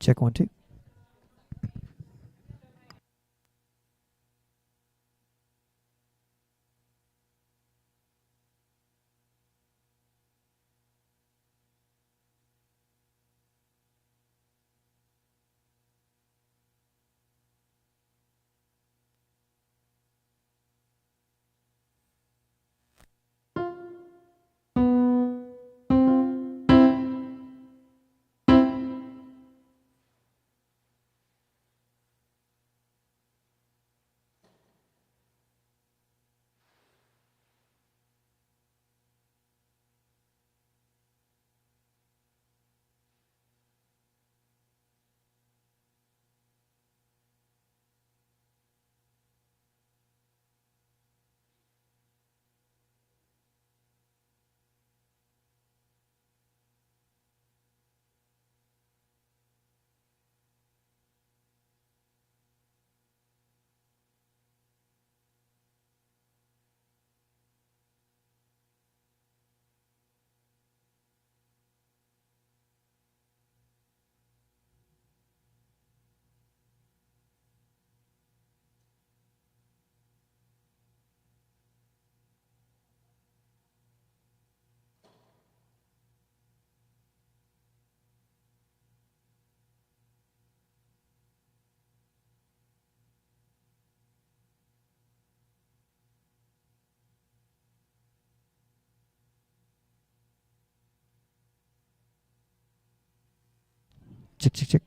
Check 1 2. Check, check, check.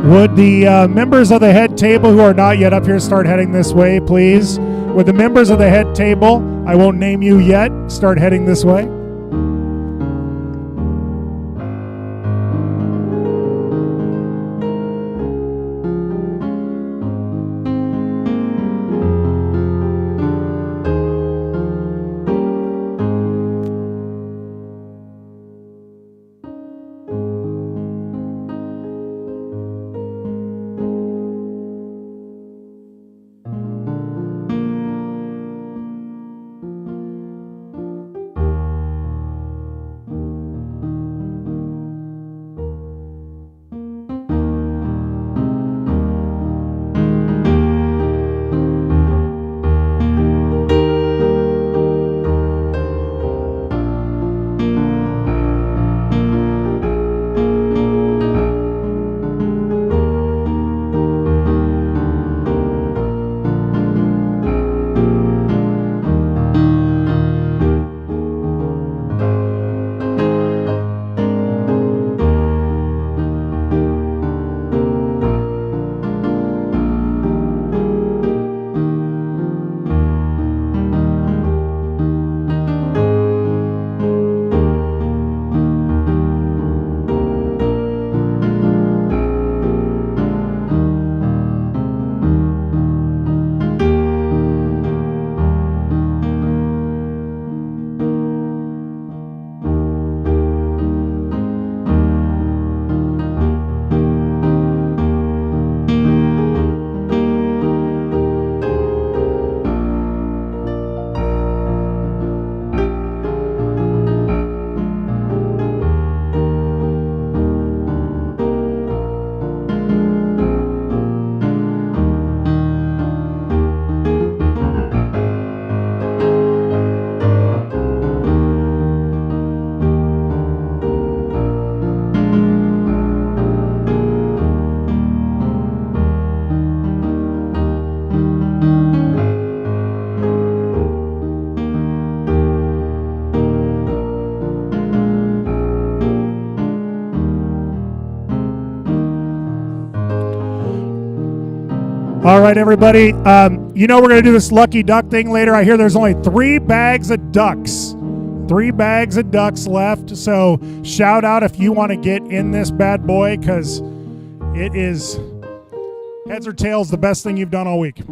Would the members of the head table who are not yet up here start heading this way, please? Would the members of the head table, I won't name you yet, start heading this way? All right, everybody. You know we're going to do this lucky duck thing later. I hear there's only 3 bags of ducks. 3 bags of ducks left. So shout out if you want to get in this bad boy, because it is heads or tails the best thing you've done all week.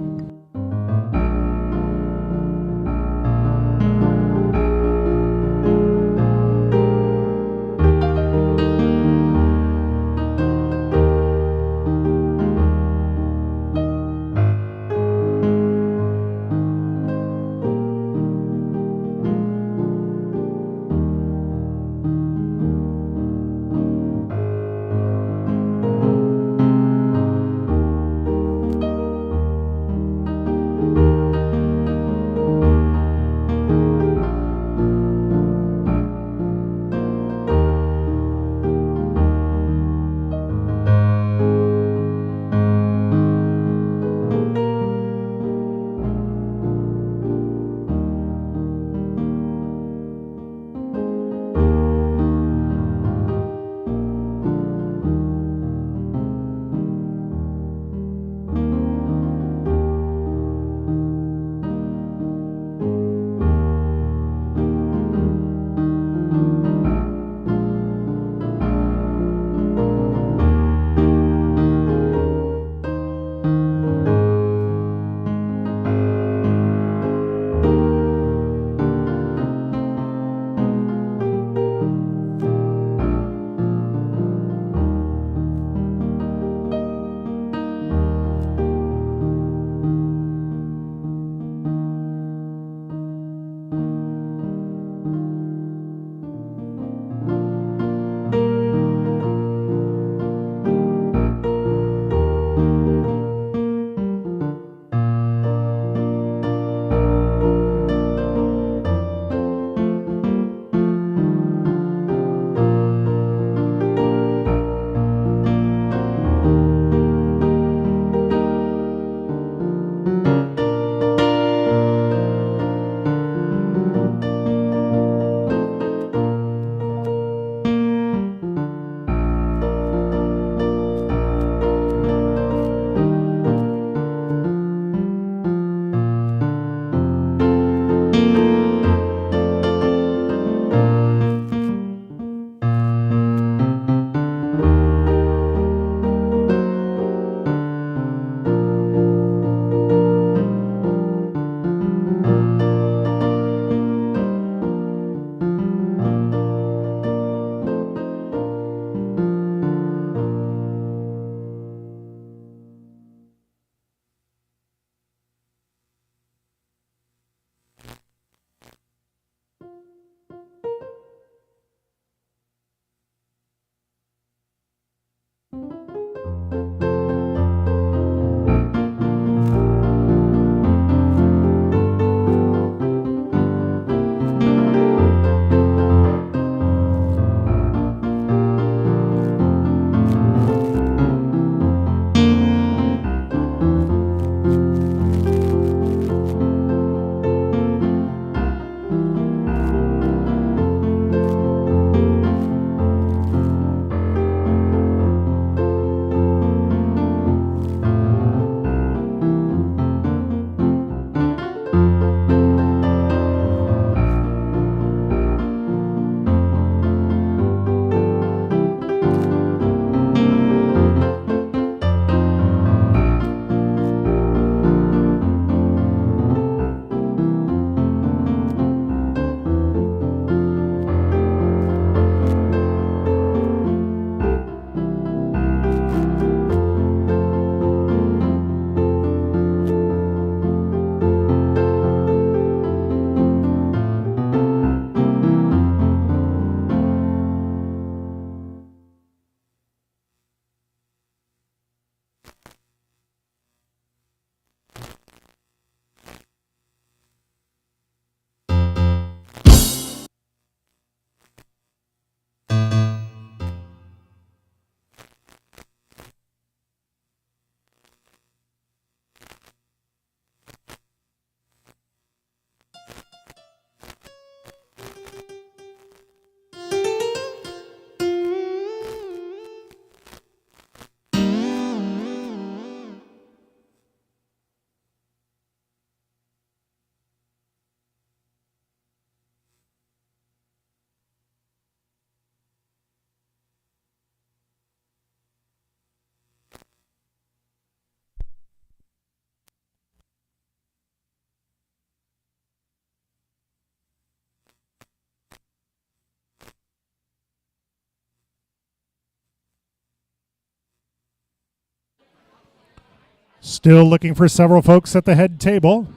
Still looking for several folks at the head table.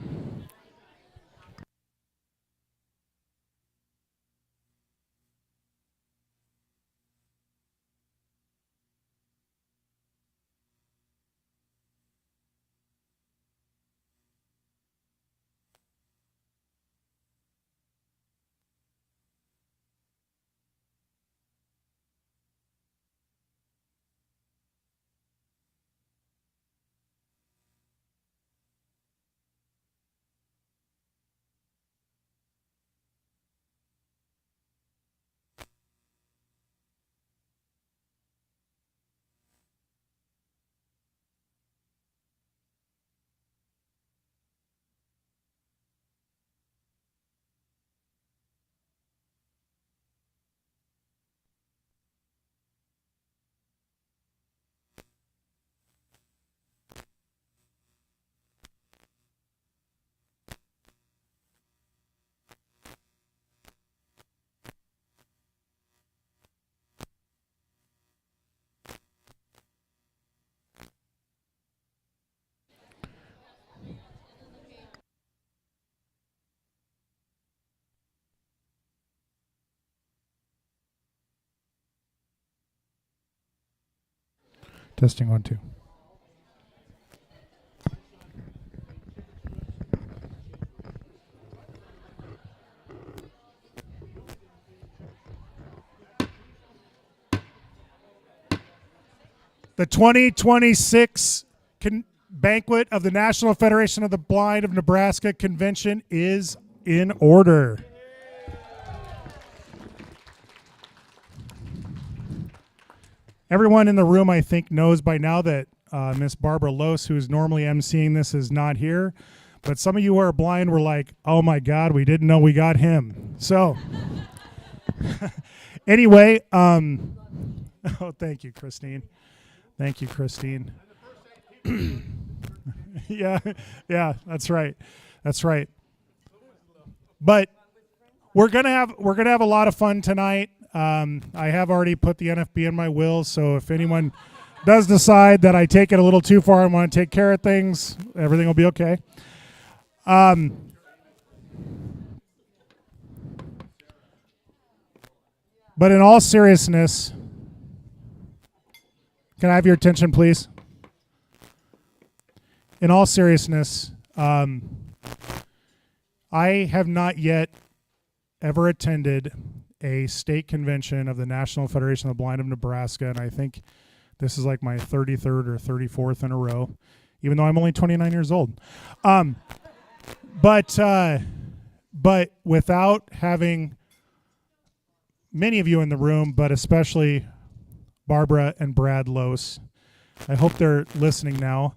Testing 1, 2. The 2026 Banquet of the National Federation of the Blind of Nebraska Convention is in order. Everyone in the room, I think, knows by now that Miss Barbara Lose, who is normally emceeing this, is not here. But some of you who are blind were like, oh my God, we didn't know we got him. So anyway, oh, thank you, Christine. Thank you, Christine. yeah, that's right. That's right. But we're gonna have a lot of fun tonight. I have already put the NFB in my will, so if anyone does decide that I take it a little too far and want to take care of things, everything will be okay. But in all seriousness, can I have your attention, please? In all seriousness, I have not yet ever attended a state convention of the National Federation of the Blind of Nebraska, and I think this is like my 33rd or 34th in a row, even though I'm only 29 years old. But without having many of you in the room, but especially Barbara and Brad Lose, I hope they're listening now.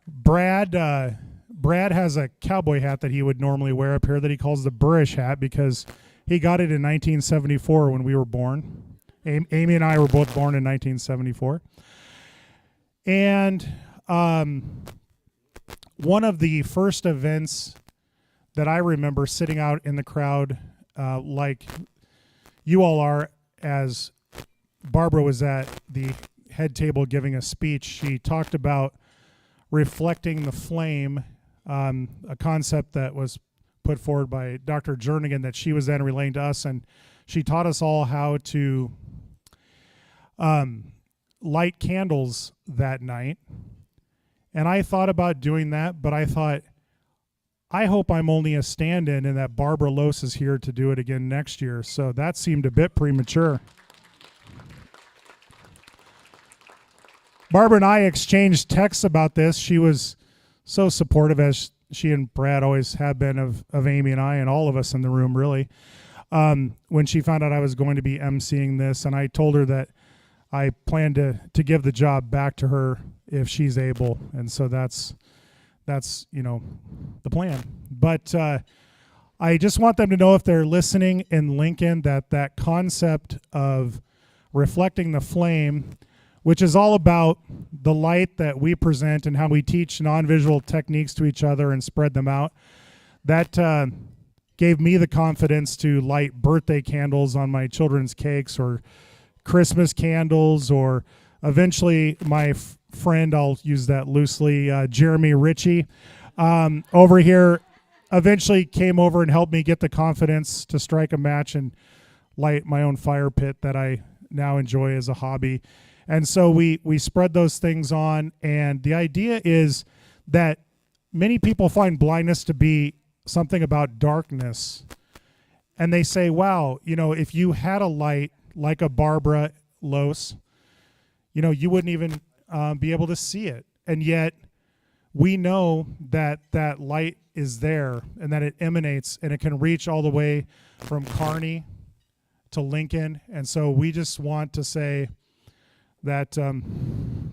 Brad has a cowboy hat that he would normally wear up here that he calls the Burrish hat because he got it in 1974 when we were born. Amy and I were both born in 1974. And one of the first events that I remember sitting out in the crowd like you all are, as Barbara was at the head table giving a speech, she talked about reflecting the flame, a concept that was put forward by Dr. Jernigan that she was then relaying to us, and she taught us all how to light candles that night. And I thought about doing that, but I thought, I hope I'm only a stand-in and that Barbara Lose is here to do it again next year. So that seemed a bit premature. Barbara and I exchanged texts about this. She was so supportive, as she and Brad always have been, of Amy and I and all of us in the room, really. When she found out I was going to be emceeing this, and I told her that I plan to give the job back to her if she's able. And so that's the plan. But I just want them to know, if they're listening in Lincoln, that concept of reflecting the flame, which is all about the light that we present and how we teach non-visual techniques to each other and spread them out, that gave me the confidence to light birthday candles on my children's cakes, or Christmas candles, or eventually my friend, I'll use that loosely, Jeremy Ritchie, over here, eventually came over and helped me get the confidence to strike a match and light my own fire pit that I now enjoy as a hobby. And so we spread those things on, and the idea is that many people find blindness to be something about darkness, and they say, wow, if you had a light like a Barbara Los, you wouldn't even be able to see it. And yet we know that that light is there and that it emanates and it can reach all the way from Kearney to Lincoln. And so we just want to say that I'm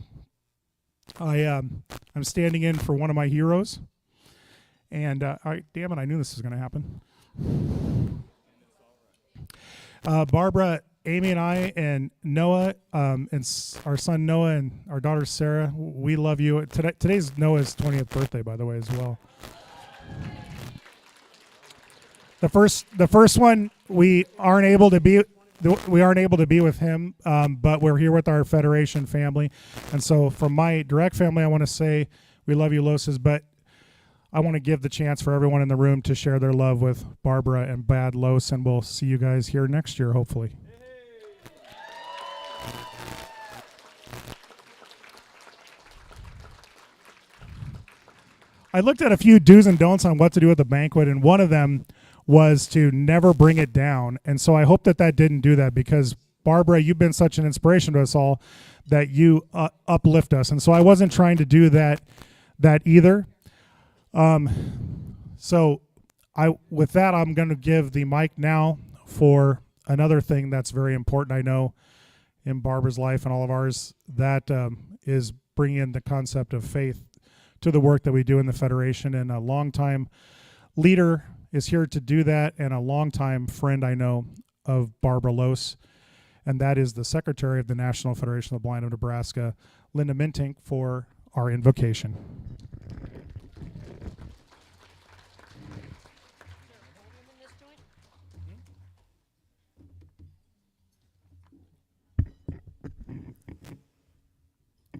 standing in for one of my heroes. And damn it, I knew this was going to happen. Barbara, Amy, and I, and Noah, and our son Noah, and our daughter Sarah, we love you. Today's Noah's 20th birthday, by the way, as well. The first one we aren't able to be with him, but we're here with our Federation family, and so from my direct family, I want to say we love you, Loses, but I want to give the chance for everyone in the room to share their love with Barbara and Bad Los, and we'll see you guys here next year, hopefully. I looked at a few do's and don'ts on what to do at the banquet, and one of them was to never bring it down. And so I hope that didn't do that, because Barbara, you've been such an inspiration to us all that you uplift us. And so I wasn't trying to do that either. So with that, I'm going to give the mic now for another thing that's very important, I know, in Barbara's life and all of ours, that is bringing in the concept of faith to the work that we do in the Federation. And a longtime leader is here to do that, and a longtime friend, I know, of Barbara Los, and that is the Secretary of the National Federation of the Blind of Nebraska, Linda Mintink, for our invocation.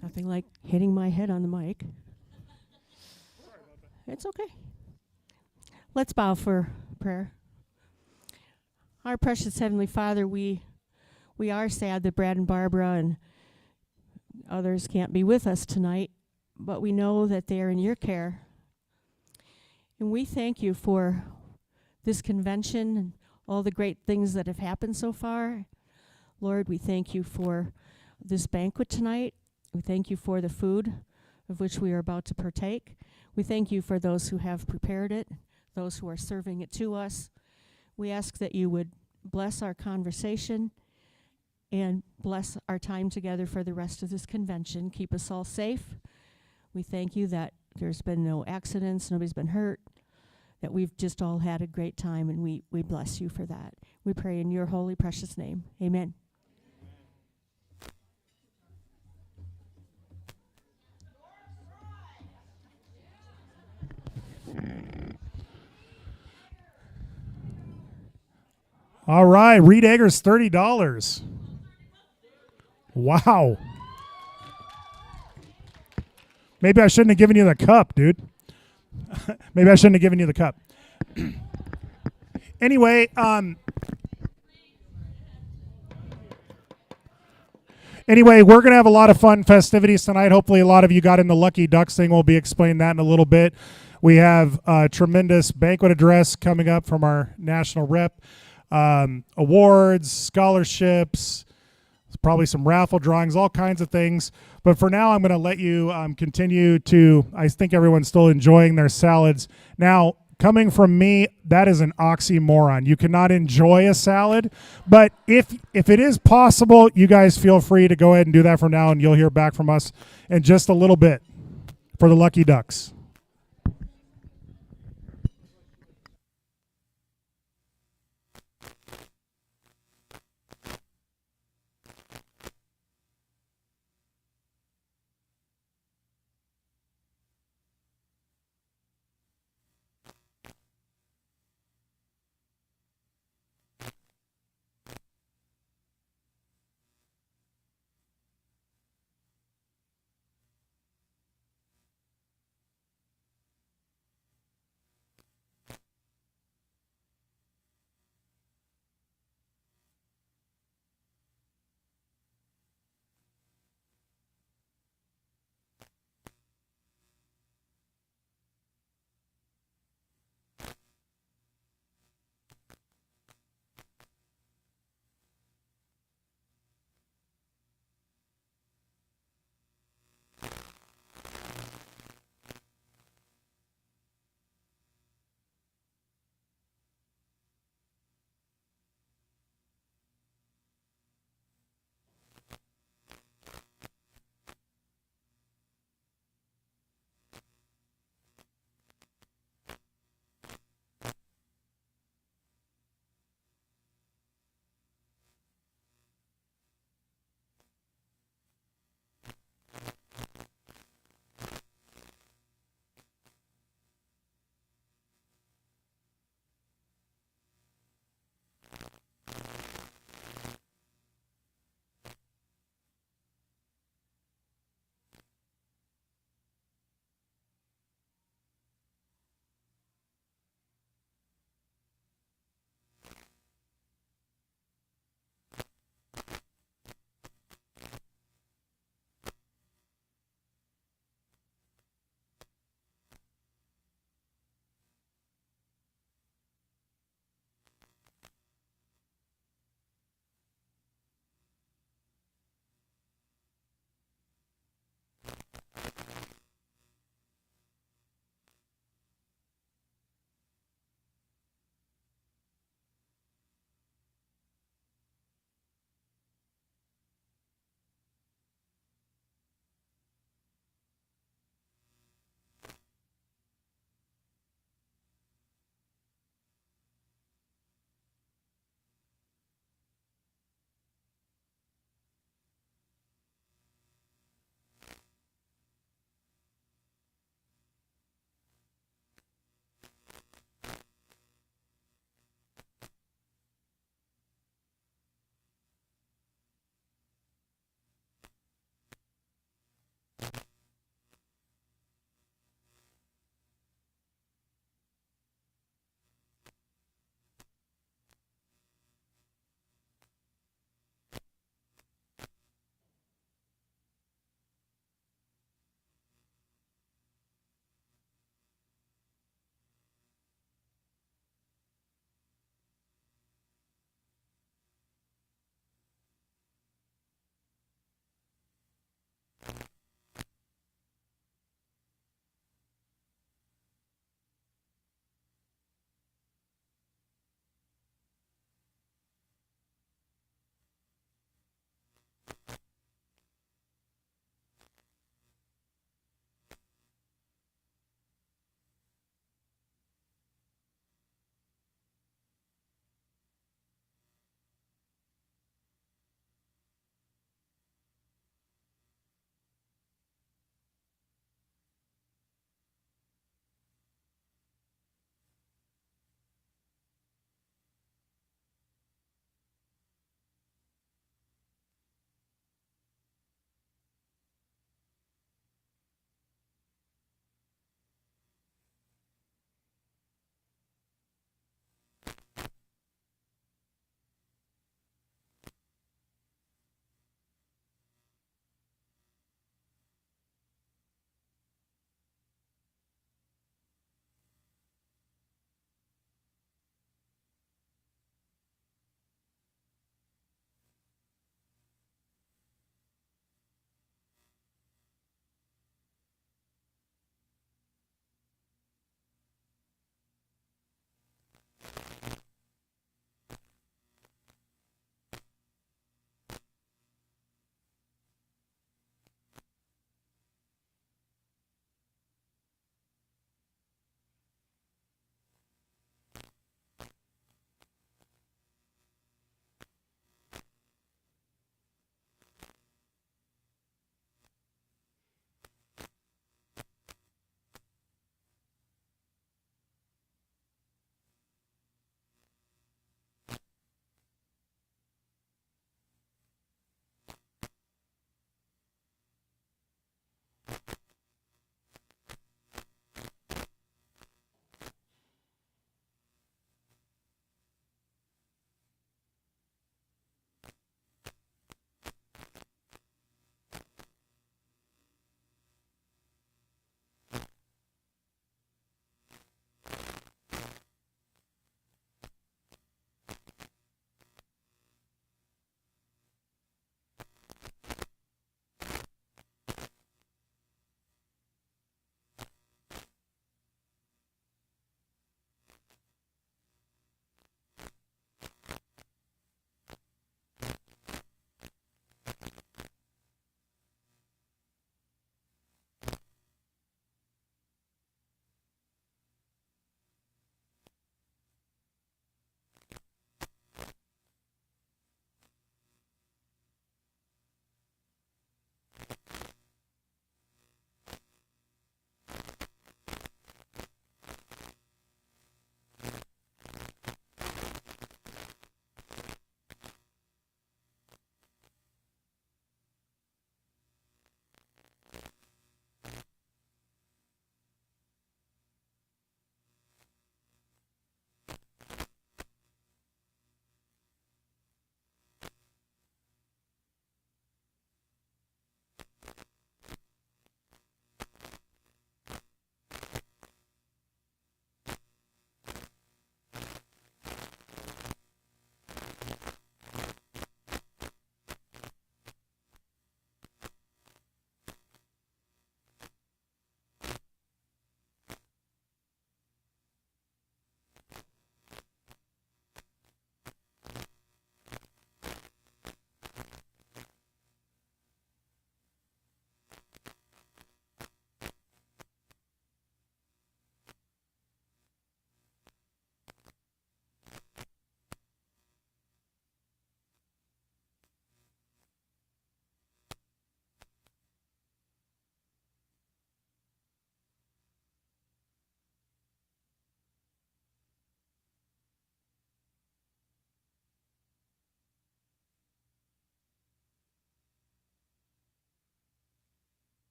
Nothing like hitting my head on the mic. It's okay. Let's bow for prayer. Our precious Heavenly Father, we are sad that Brad and Barbara and others can't be with us tonight, but we know that they are in your care. And we thank you for this convention and all the great things that have happened so far. Lord, we thank you for this banquet tonight. We thank you for the food of which we are about to partake. We thank you for those who have prepared it, those who are serving it to us. We ask that you would bless our conversation and bless our time together for the rest of this convention. Keep us all safe. We thank you that there's been no accidents, nobody's been hurt, that we've just all had a great time, and we bless you for that. We pray in your holy, precious name. Amen. All right, Reed Eggers, $30. Wow. Maybe I shouldn't have given you the cup, dude. Maybe I shouldn't have given you the cup. Anyway, we're going to have a lot of fun festivities tonight. Hopefully a lot of you got in the Lucky Ducks thing. We'll be explaining that in a little bit. We have a tremendous banquet address coming up from our national rep. Awards, scholarships, probably some raffle drawings, all kinds of things. But for now, I'm going to let you continue to, I think everyone's still enjoying their salads. Now, coming from me, that is an oxymoron. You cannot enjoy a salad, but if it is possible, you guys feel free to go ahead and do that from now, and you'll hear back from us in just a little bit for the Lucky Ducks.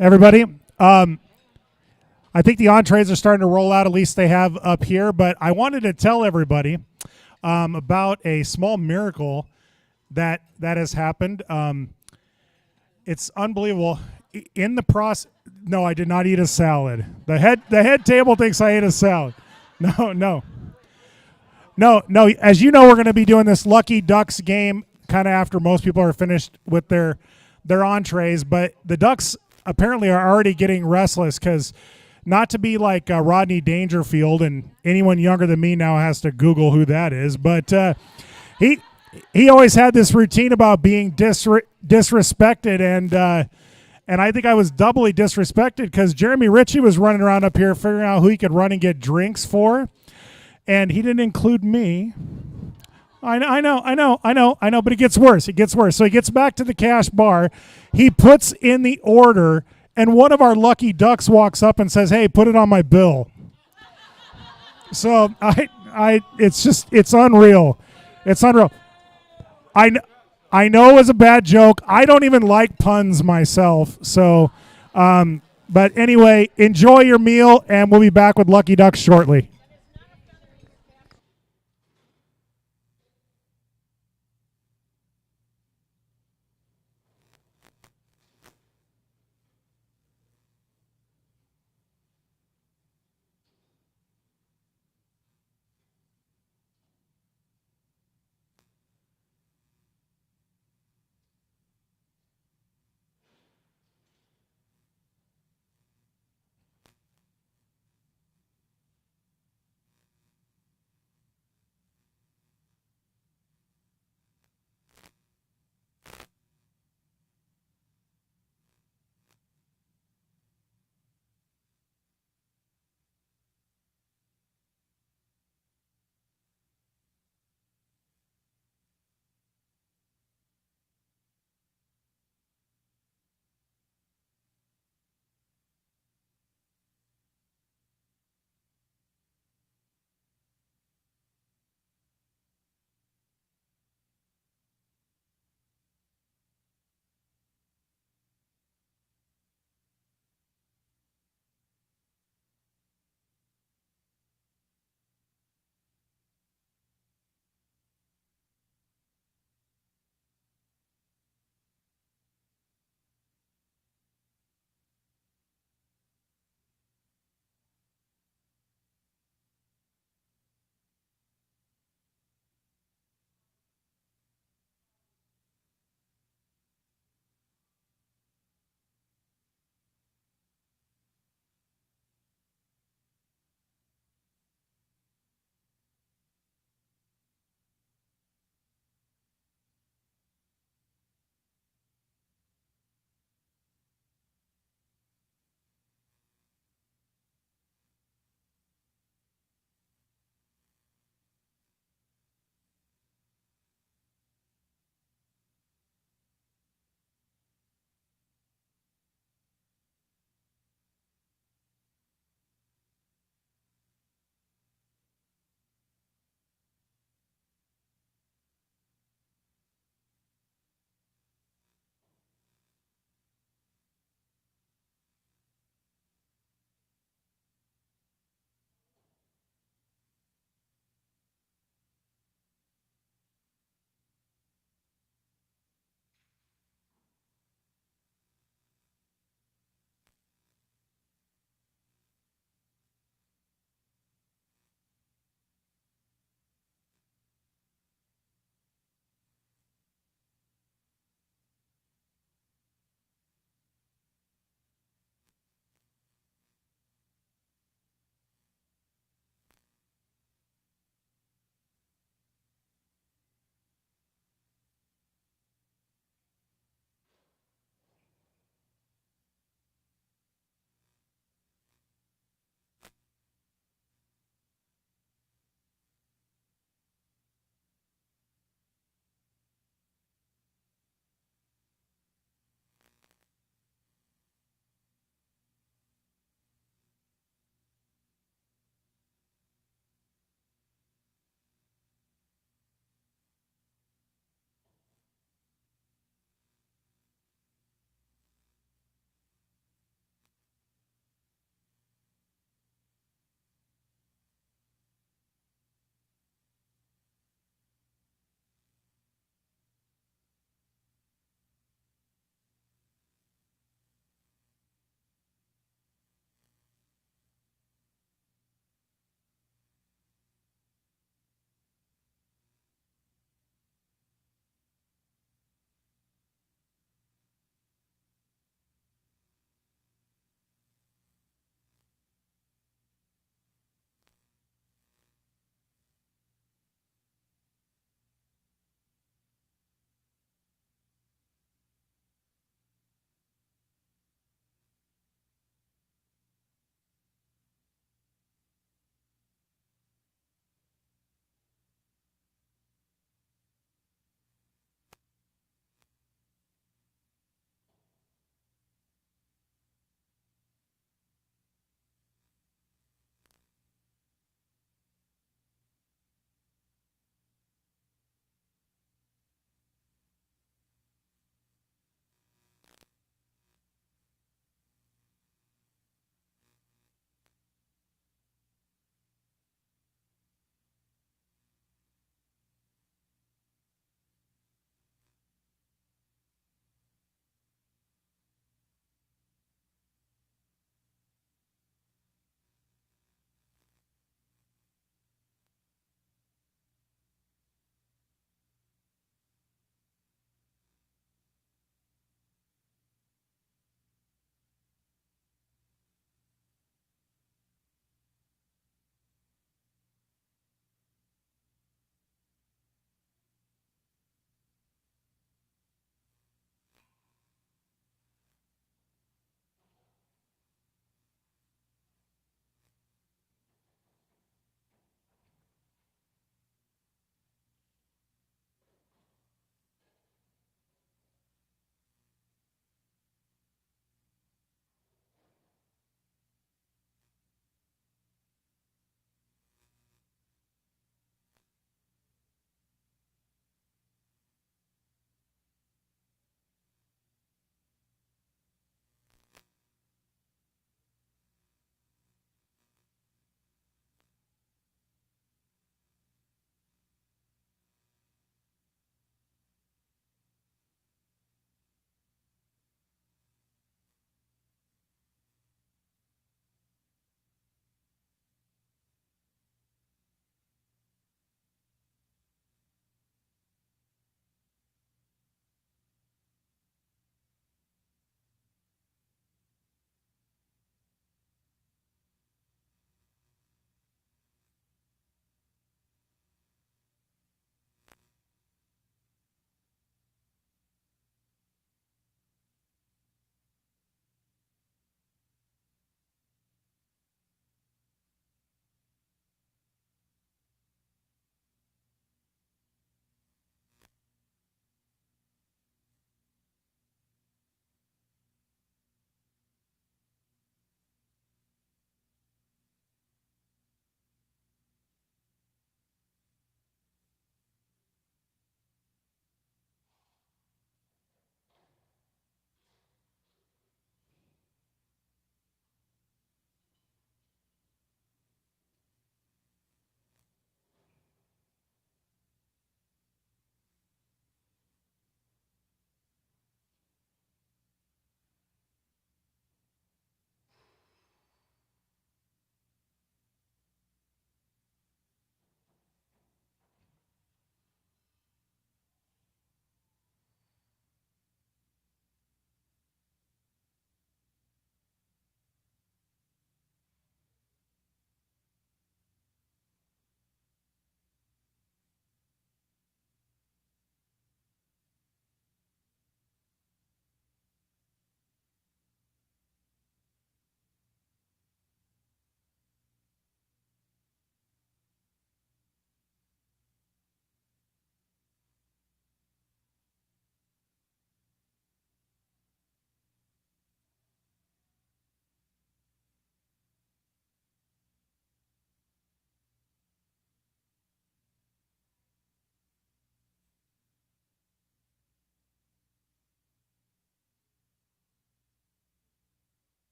everybody. I think the entrees are starting to roll out. At least they have up here. But I wanted to tell everybody about a small miracle that has happened. It's unbelievable. In the process, no, I did not eat a salad. The head table thinks I ate a salad. No. As you know, we're going to be doing this Lucky Ducks game kind of after most people are finished with their entrees. But the Ducks apparently are already getting restless because, not to be like Rodney Dangerfield, and anyone younger than me now has to Google who that is, but he always had this routine about being disrespected, and I think I was doubly disrespected because Jeremy Ritchie was running around up here figuring out who he could run and get drinks for, and he didn't include me. I know, but it gets worse. So he gets back to the cash bar. He puts in the order, and one of our lucky ducks walks up and says, "Hey, put it on my bill." So it's unreal. It's unreal. I know it was a bad joke. I don't even like puns myself. So, but anyway, enjoy your meal, and we'll be back with Lucky Ducks shortly.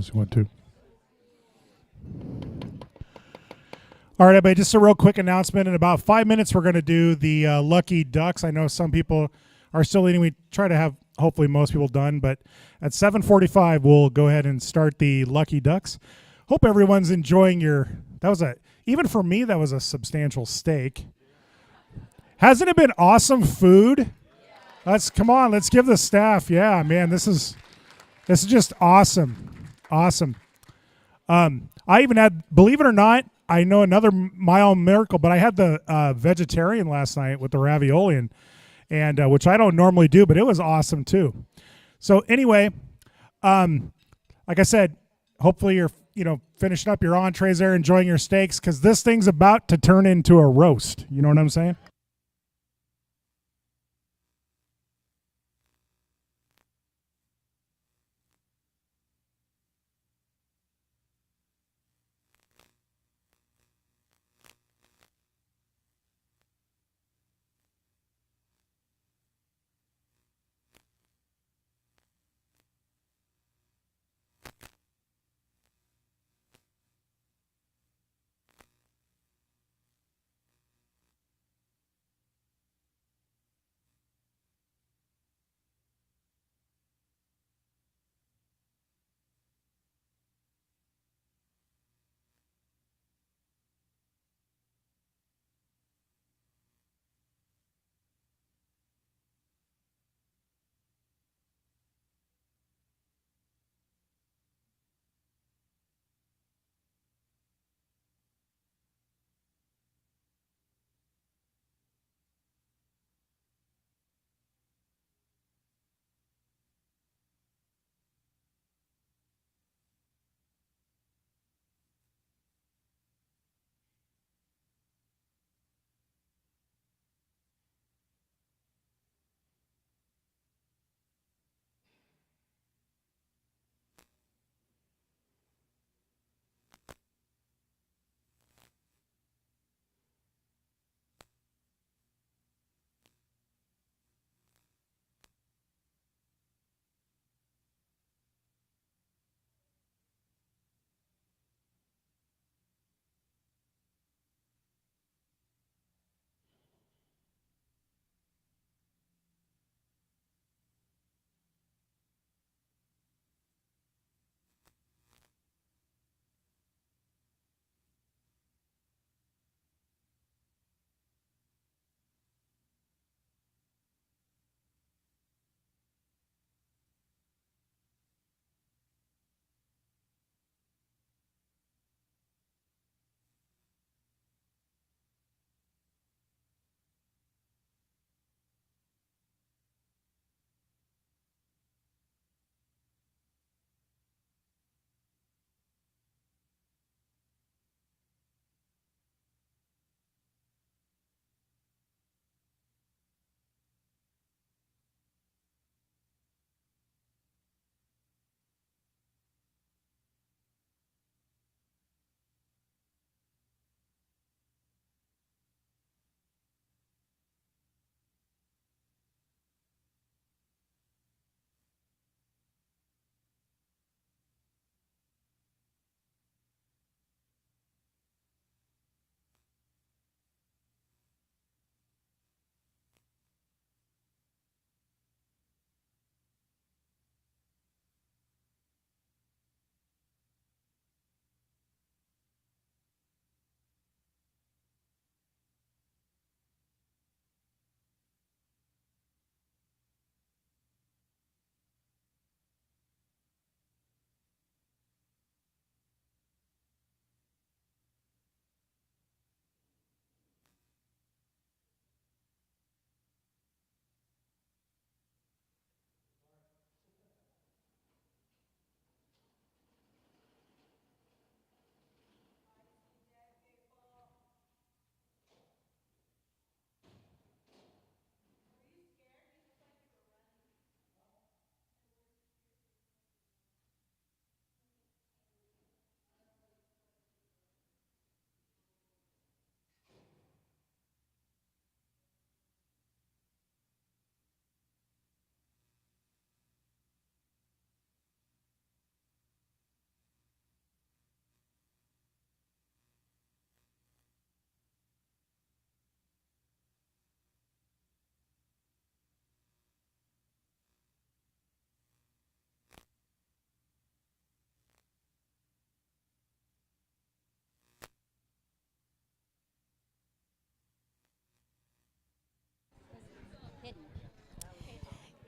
Testing 1 2. All right, everybody, just a real quick announcement. In about 5 minutes, we're going to do the Lucky Ducks. I know some people are still eating. We try to have hopefully most people done, but at 7:45, we'll go ahead and start the Lucky Ducks. Hope everyone's enjoying even for me, that was a substantial steak. Hasn't it been awesome food? Come on, let's give the staff. Yeah, man, this is just awesome. Awesome. I even had, believe it or not, I know another my own miracle, but I had the vegetarian last night with the ravioli, and which I don't normally do, but it was awesome too. So anyway, like I said, hopefully you're finishing up your entrees there, enjoying your steaks, because this thing's about to turn into a roast. You know what I'm saying?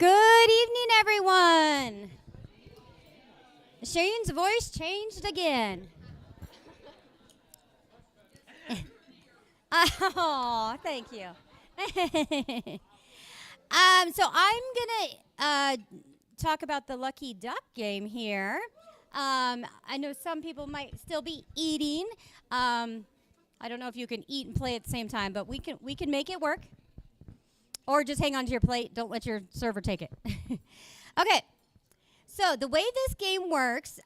Good evening, everyone. Shane's voice changed again. Oh, thank you. So I'm gonna talk about the Lucky Duck game here. I know some people might still be eating. I don't know if you can eat and play at the same time, but we can make it work. Or just hang on to your plate. Don't let your server take it. Okay. So the way this game works,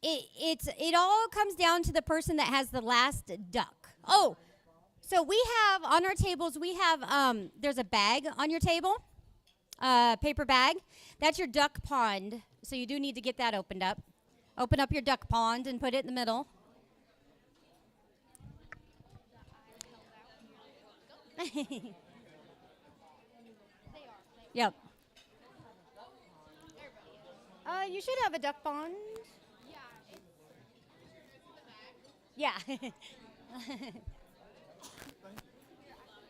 it all comes down to the person that has the last duck. Oh, so we have on our tables, we have there's a bag on your table, paper bag. That's your duck pond. So you do need to get that opened up. Open up your duck pond and put it in the middle. Yep. You should have a duck pond. Yeah.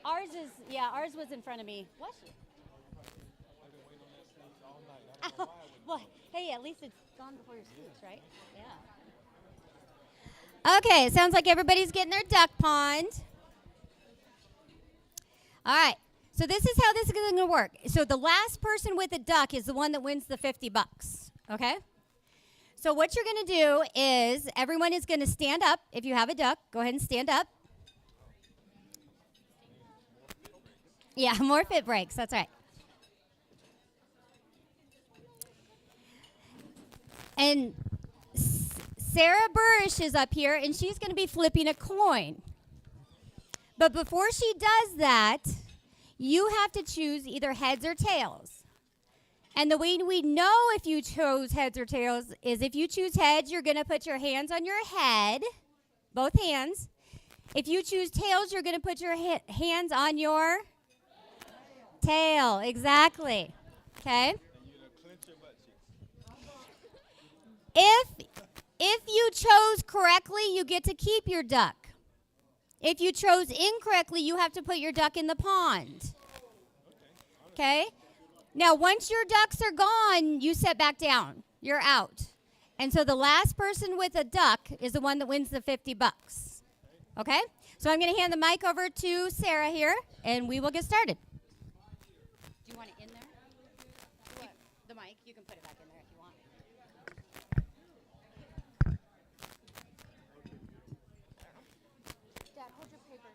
Ours was in front of me. What? Oh, well, hey, at least it's gone before your speech, right? Yeah. Okay, sounds like everybody's getting their duck pond. All right. So this is how this is going to work. So the last person with a duck is the one that wins the $50. Okay? So what you're going to do is everyone is going to stand up. If you have a duck, go ahead and stand up. Yeah, more fit breaks. That's right. And Sarah Burrish is up here, and she's going to be flipping a coin. But before she does that, you have to choose either heads or tails. And the way we know if you chose heads or tails is if you choose heads, you're going to put your hands on your head, both hands. If you choose tails, you're going to put your hands on your tail. Exactly. Okay? If you chose correctly, you get to keep your duck. If you chose incorrectly, you have to put your duck in the pond. Okay? Now, once your ducks are gone, you sit back down. You're out. And so the last person with a duck is the one that wins the $50. Okay? So I'm going to hand the mic over to Sarah here, and we will get started. Do you want it in there? What? The mic. You can put it back in there if you want. Dad, hold your paper.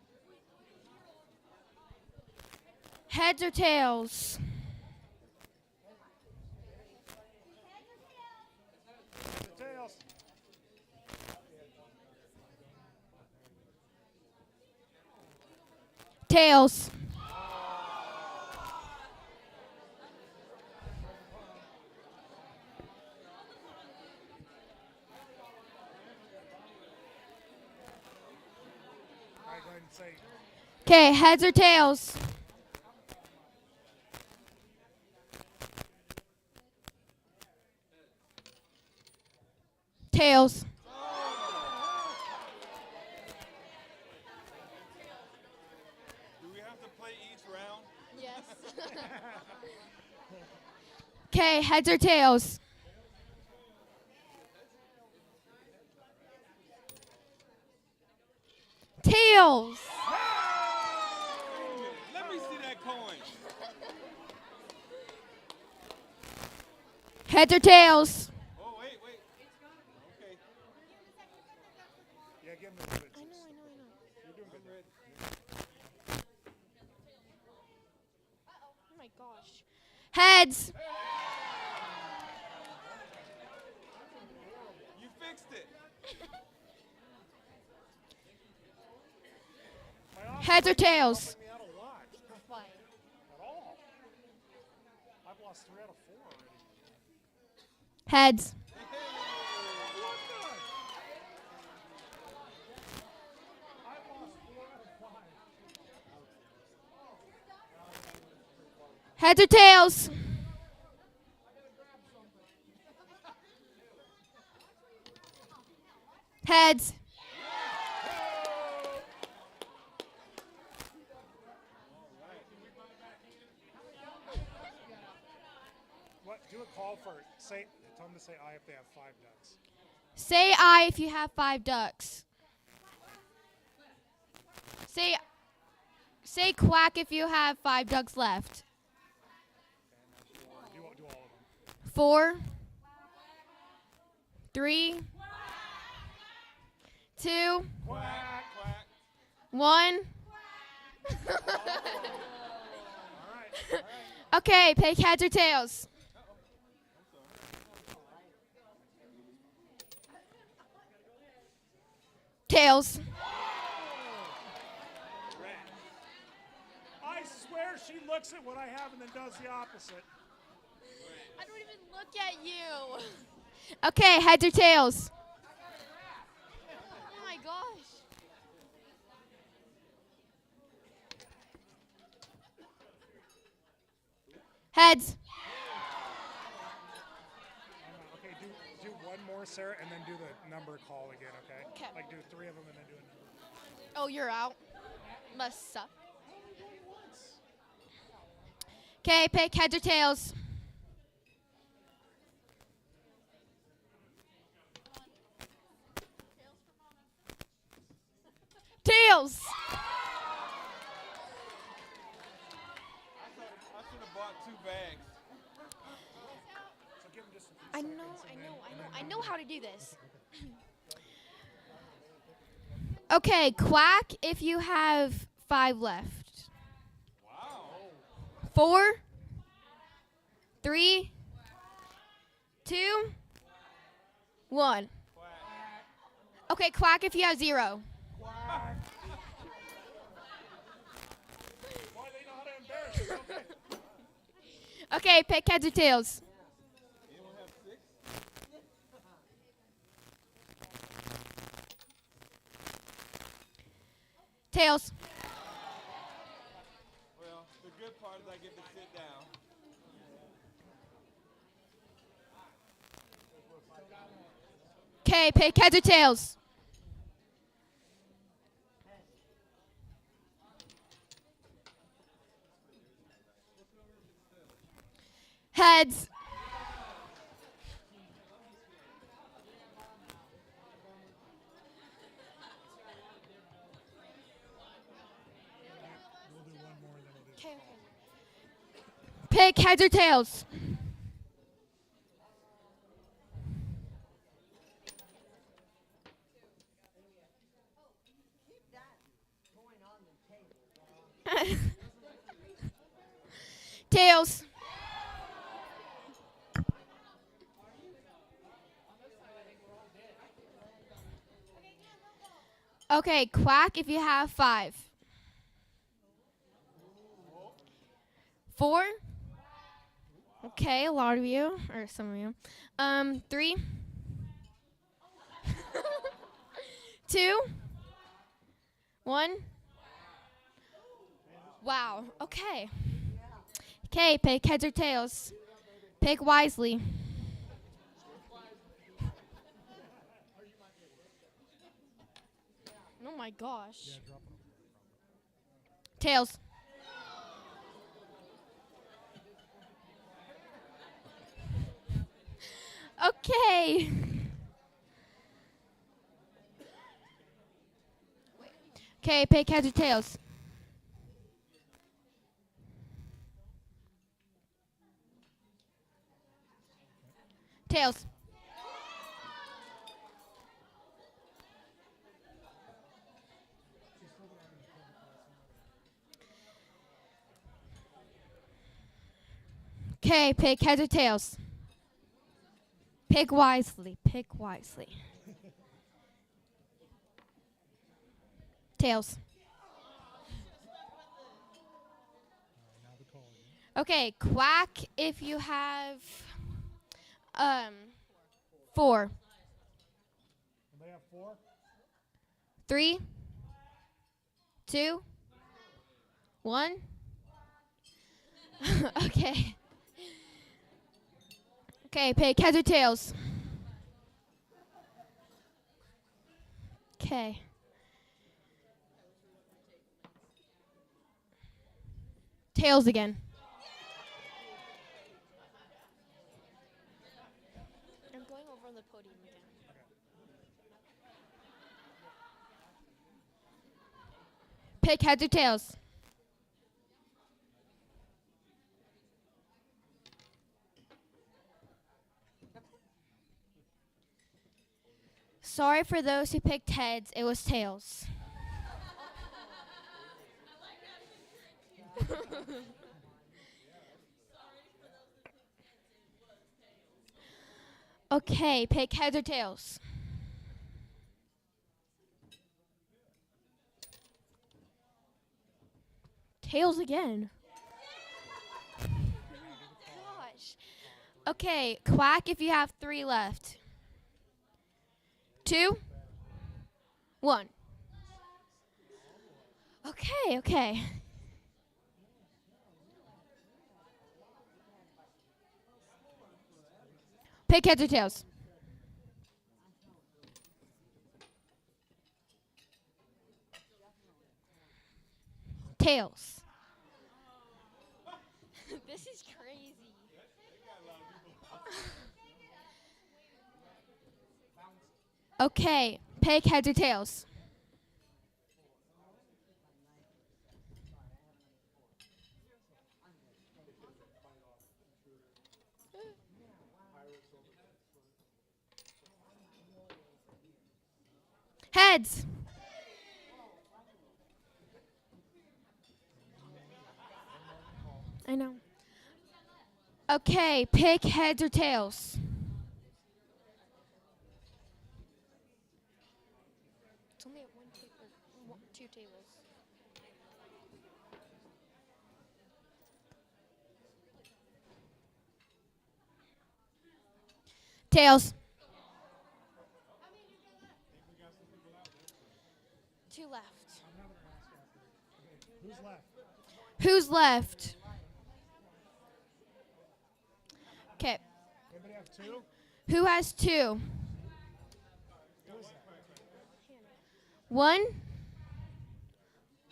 Heads or tails? Tails. Tails. All right, go ahead and say. Okay, heads or tails? Tails. Do we have to play each round? Yes. Okay, heads or tails? Tails. Let me see that coin. Heads or tails? Oh, wait. Okay. Yeah, give him the bits. I know. You're doing good. Oh my gosh. Heads. You fixed it. Heads or tails? Me out of watch. Why? At all. I've lost 3 out of 4 already. Heads. Heads or tails? Heads. Do a call for tell them to say I if they have 5 ducks. Say I if you have 5 ducks. Say quack if you have 5 ducks left. Do all of them. 4, 3, 2, Quack, quack. 1. All right. Okay, pick heads or tails. Tails. I swear she looks at what I have and then does the opposite. I don't even look at you. Okay, heads or tails. Oh my gosh. Heads. Okay, do one more, Sarah, and then do the number call again, okay? 'Kay. Like do 3 of them and then do a number. Oh, you're out. Must suck. Okay, pick heads or tails. Tails. I should have bought 2 bags. So give them just a few I seconds know and then- I know how to do this. Okay, quack if you have 5 left. Wow. 4, 3, 2, 1. Quack. Okay, quack if you have 0. Why they know how to embarrass us, okay. Okay, pick heads or tails. Anyone have 6? Tails. Well, the good part is I get to sit down. Okay, pick heads or tails. Heads. We'll do one more and then we'll do Okay. Pick heads or tails. Tails. Okay, quack if you have 5. 4. Okay, a lot of you, or some of you. 3. 2. 1. Wow. Okay. Okay, pick heads or tails. Pick wisely. Oh my gosh. Tails. Okay. Okay, pick heads or tails. Tails. Okay, pick heads or tails. Pick wisely. Pick wisely. Tails. Okay, quack if you have 4. They have 4? 3, 2, 1. Okay. Okay, pick heads or tails. Okay. Tails again. from the podium again. Pick heads or tails. Sorry for those who picked heads. It was tails. Okay, pick heads or tails. Tails again. Gosh. Okay, quack if you have 3 left. 2, 1. Okay. Pick heads or tails. Tails. This is crazy. Okay, pick heads or tails. Heads. I know. Okay, pick heads or tails. It's only at 2 tables. Tails. 2 left. Who's left? Who's left? Okay. Anybody have 2? Who has 2? 1.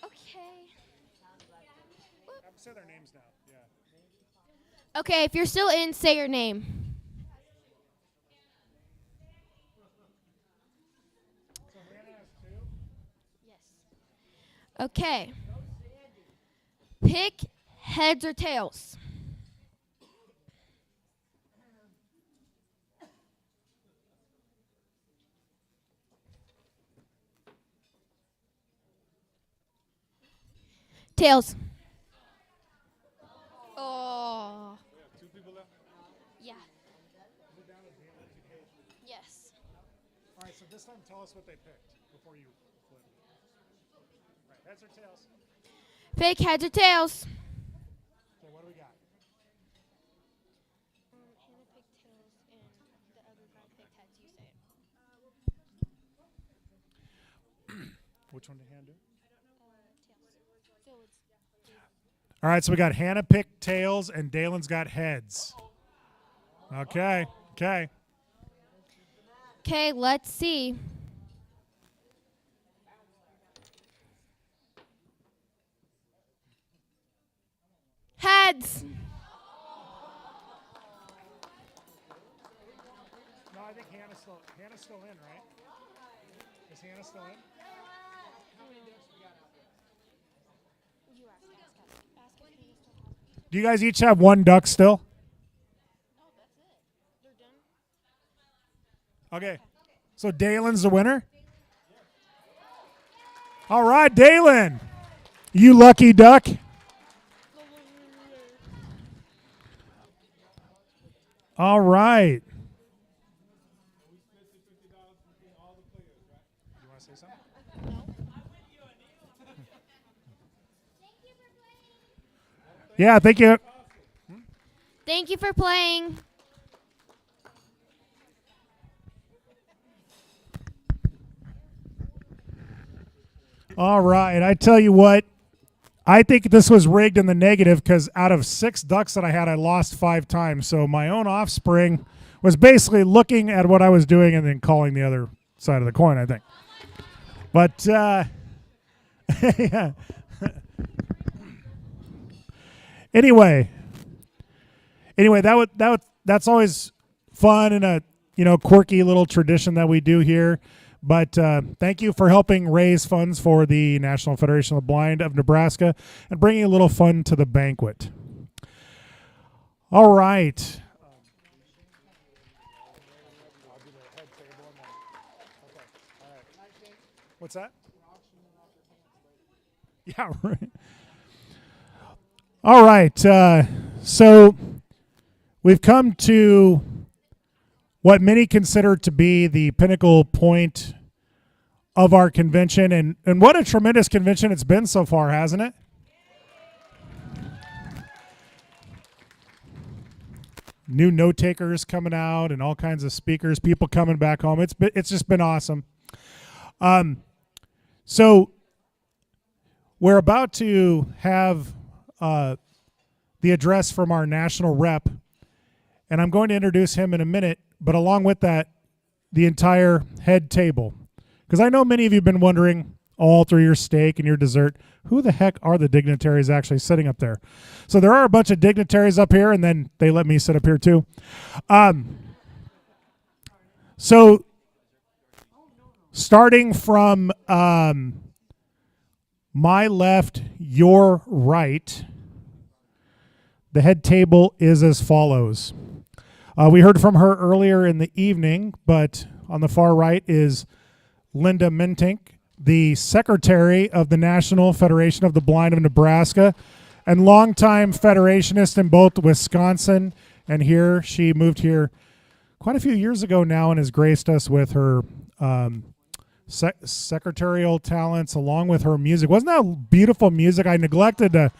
Okay. Say their names now. Yeah. Okay, if you're still in, say your name. So Hannah has 2? Yes. Okay. Pick heads or tails. Tails. Oh. We have 2 people left. Yeah. Yes. All right, so this time tell us what they picked before you flip. All right, heads or tails? Pick heads or tails. Okay, what do we got? Hannah picked tails and the other guy picked heads. You say it. Which one did Hannah do? Tails. So it's All right, so we got Hannah picked tails and Dalen's got heads. Okay. okay. Let's see. Heads. No, I think Hannah's still in, right? Is Hannah still in? Do you guys each have 1 duck still? Okay. So Dalen's the winner? All right, Dalen. You lucky duck. All right. You want to say something? Yeah, thank you. Thank you for playing. All right. I tell you what, I think this was rigged in the negative because out of 6 ducks that I had, I lost 5 times. So my own offspring was basically looking at what I was doing and then calling the other side of the coin, I think. But, yeah. Anyway, that's always fun and a quirky little tradition that we do here. But thank you for helping raise funds for the National Federation of the Blind of Nebraska and bringing a little fun to the banquet. All right. What's that? Yeah, right. All right. So we've come to what many consider to be the pinnacle point of our convention. And what a tremendous convention it's been so far, hasn't it? New note takers coming out and all kinds of speakers, people coming back home. It's just been awesome. So we're about to have the address from our national rep, and I'm going to introduce him in a minute, but along with that, the entire head table. Because I know many of you have been wondering, all through your steak and your dessert, who the heck are the dignitaries actually sitting up there? So there are a bunch of dignitaries up here, and then they let me sit up here too. So starting from my left, your right, the head table is as follows. We heard from her earlier in the evening, but on the far right is Linda Mentink, the secretary of the National Federation of the Blind of Nebraska and longtime federationist in both Wisconsin and here. She moved here quite a few years ago now and has graced us with her secretarial talents along with her music. Wasn't that beautiful music? I neglected to,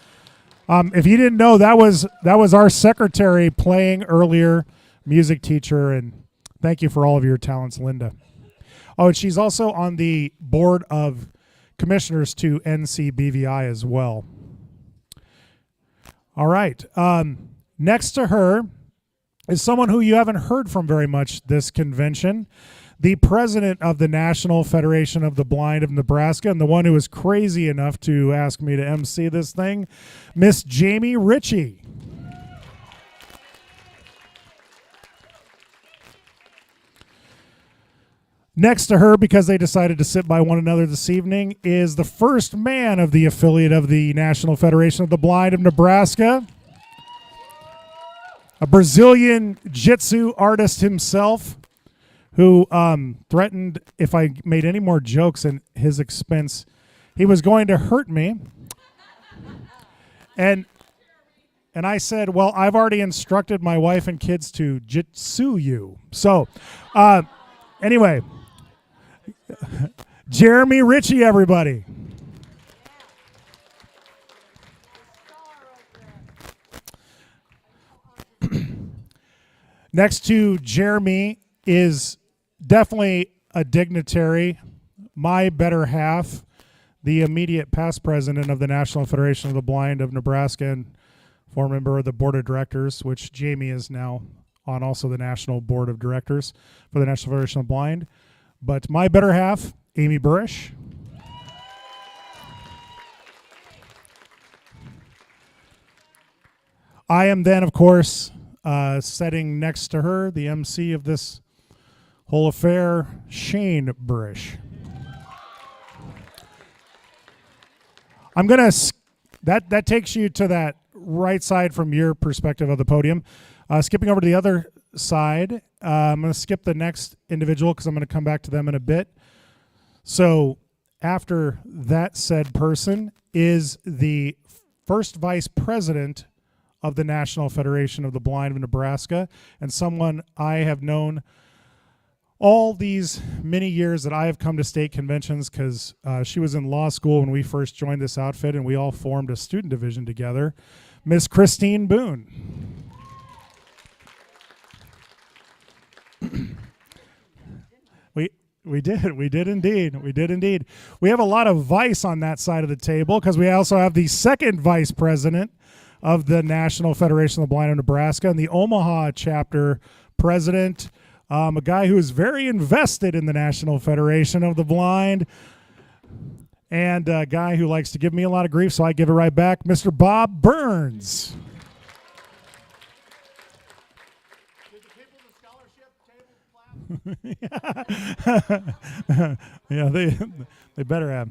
if you didn't know, that was our secretary playing earlier, music teacher, and thank you for all of your talents, Linda. Oh, and she's also on the board of commissioners to NCBVI as well. All right. Next to her is someone who you haven't heard from very much this convention, the president of the National Federation of the Blind of Nebraska, and the one who was crazy enough to ask me to MC this thing, Miss Jamie Ritchie. Next to her, because they decided to sit by one another this evening, is the first man of the affiliate of the National Federation of the Blind of Nebraska, a Brazilian Jiu-Jitsu artist himself, who threatened if I made any more jokes at his expense, he was going to hurt me. And I said, well, I've already instructed my wife and kids to jitsu you. So anyway, Jeremy Ritchie, everybody. Next to Jeremy is definitely a dignitary, my better half, the immediate past president of the National Federation of the Blind of Nebraska and former member of the board of directors, which Jamie is now on also the national board of directors for the National Federation of the Blind. But my better half, Amy Burish. I am then, of course, sitting next to her, the MC of this whole affair, Shane Burish. I'm going to, that takes you to that right side from your perspective of the podium. Skipping over to the other side, I'm going to skip the next individual because I'm going to come back to them in a bit. So after that said person is the first vice president of the National Federation of the Blind of Nebraska, and someone I have known all these many years that I have come to state conventions, because she was in law school when we first joined this outfit, and we all formed a student division together, Miss Christine Boone. We did indeed. We have a lot of vice on that side of the table because we also have the second vice president of the National Federation of the Blind of Nebraska and the Omaha chapter president, a guy who is very invested in the National Federation of the Blind, and a guy who likes to give me a lot of grief, so I give it right back, Mr. Bob Burns. Yeah, they better have.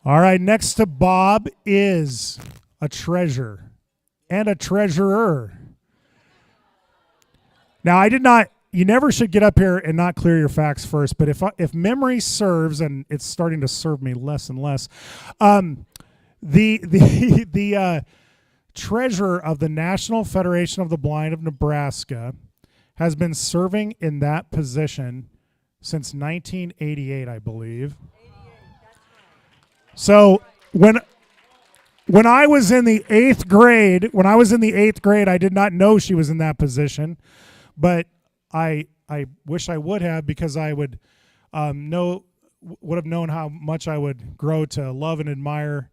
All right, next to Bob is a treasure and a treasurer. Now, I did not. You never should get up here and not clear your facts first. But if memory serves, and it's starting to serve me less and less, the treasurer of the National Federation of the Blind of Nebraska has been serving in that position since 1988, I believe. So when I was in the eighth grade, I did not know she was in that position, but I wish I would have, because I would have known how much I would grow to love and admire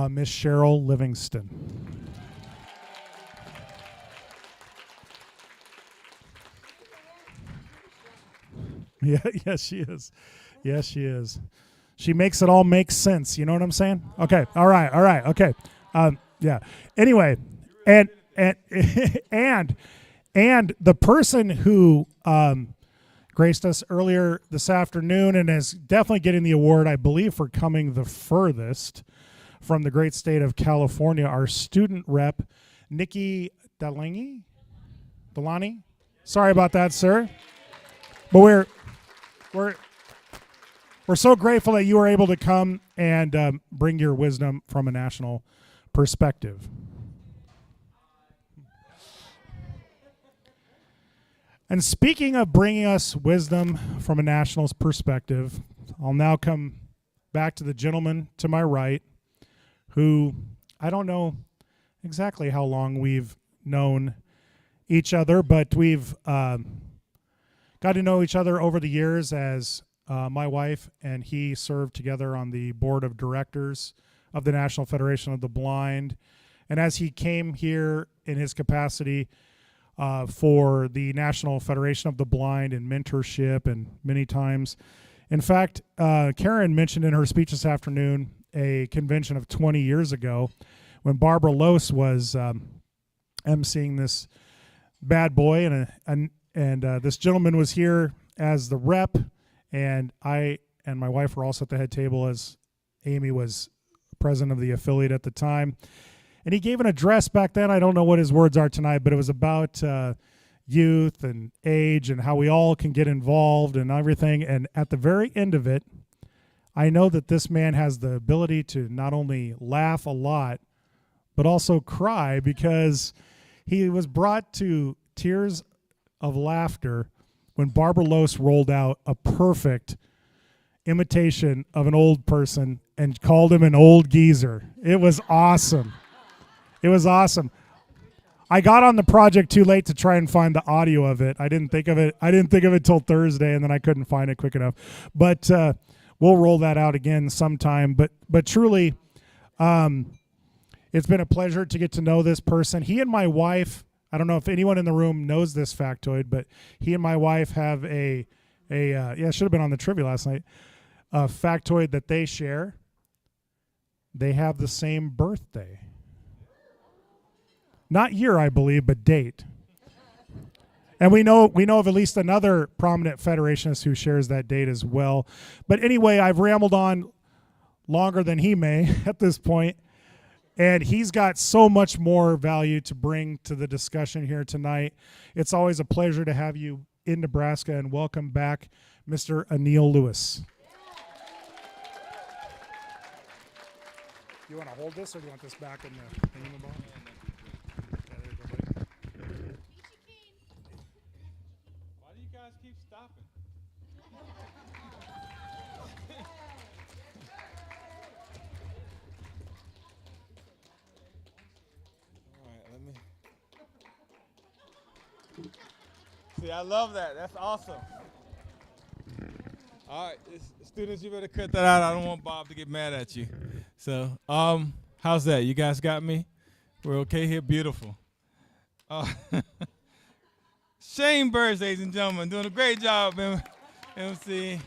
Miss Cheryl Livingston. Yeah, yes, she is. Yes, she is. She makes it all make sense. You know what I'm saying? Okay. All right. Okay. Yeah. Anyway, and and the person who graced us earlier this afternoon and is definitely getting the award, I believe, for coming the furthest from the great state of California, our student rep, Nikki Delaney. Sorry about that, sir. But we're so grateful that you were able to come and bring your wisdom from a national perspective. And speaking of bringing us wisdom from a national perspective, I'll now come back to the gentleman to my right, who I don't know exactly how long we've known each other, but we've got to know each other over the years as my wife and he served together on the board of directors of the National Federation of the Blind. And as he came here in his capacity for the National Federation of the Blind and mentorship, and many times, in fact, Karen mentioned in her speech this afternoon a convention of 20 years ago when Barbara Lose was emceeing this bad boy, and this gentleman was here as the rep, and I and my wife were also at the head table as Amy was president of the affiliate at the time. And he gave an address back then. I don't know what his words are tonight, but it was about youth and age and how we all can get involved and everything. And at the very end of it, I know that this man has the ability to not only laugh a lot, but also cry, because he was brought to tears of laughter when Barbara Lose rolled out a perfect imitation of an old person and called him an old geezer. It was awesome. It was awesome. I got on the project too late to try and find the audio of it. I didn't think of it till Thursday, and then I couldn't find it quick enough. But we'll roll that out again sometime. But truly, it's been a pleasure to get to know this person. He and my wife, I don't know if anyone in the room knows this factoid, but he and my wife have it should have been on the trivia last night, a factoid that they share. They have the same birthday. Not year, I believe, but date. And we know of at least another prominent federationist who shares that date as well. But anyway, I've rambled on longer than he may at this point. And he's got so much more value to bring to the discussion here tonight. It's always a pleasure to have you in Nebraska, and welcome back, Mr. Anil Lewis. You want to hold this, or do you want this back in the hanging ball? Why do you guys keep stopping? All right, let me. See, I love that. That's awesome. All right, students, you better cut that out. I don't want Bob to get mad at you. So, how's that? You guys got me? We're okay here? Beautiful. Shane Burrs, ladies and gentlemen, doing a great job, MC.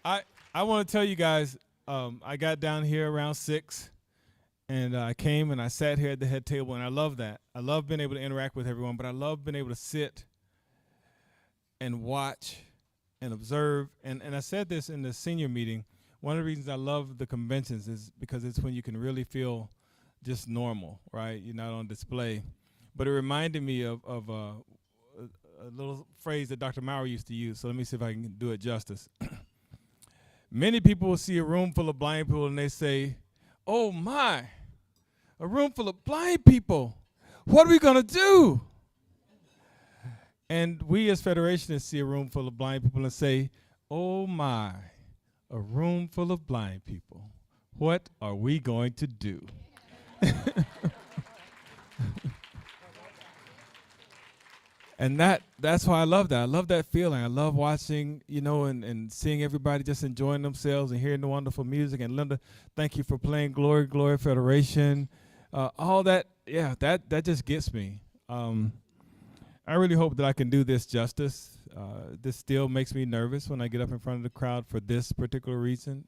I want to tell you guys, I got down here around 6, And I came and I sat here at the head table, and I love that. I love being able to interact with everyone, but I love being able to sit and watch and observe. And I said this in the senior meeting. One of the reasons I love the conventions is because it's when you can really feel just normal, right? You're not on display. But it reminded me of a little phrase that Dr. Maurer used to use. So let me see if I can do it justice. Many people will see a room full of blind people and they say, "Oh my, a room full of blind people. What are we going to do?" And we as Federationists see a room full of blind people and say, "Oh my, a room full of blind people. What are we going to do?" And that's why I love that. I love that feeling. I love watching, and seeing everybody just enjoying themselves and hearing the wonderful music. And Linda, thank you for playing Glory, Glory Federation. All that, that just gets me. I really hope that I can do this justice. This still makes me nervous when I get up in front of the crowd for this particular reason.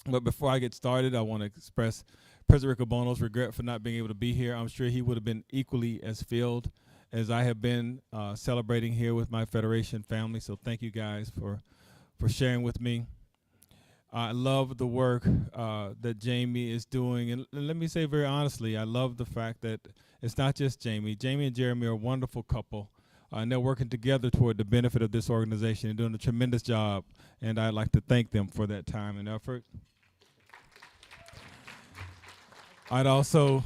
But before I get started, I want to express President Rick Obono's regret for not being able to be here. I'm sure he would have been equally as filled as I have been celebrating here with my Federation family. So thank you guys for sharing with me. I love the work that Jamie is doing. And let me say very honestly, I love the fact that it's not just Jamie. Jamie and Jeremy are a wonderful couple. And they're working together toward the benefit of this organization and doing a tremendous job. And I'd like to thank them for that time and effort. I'd also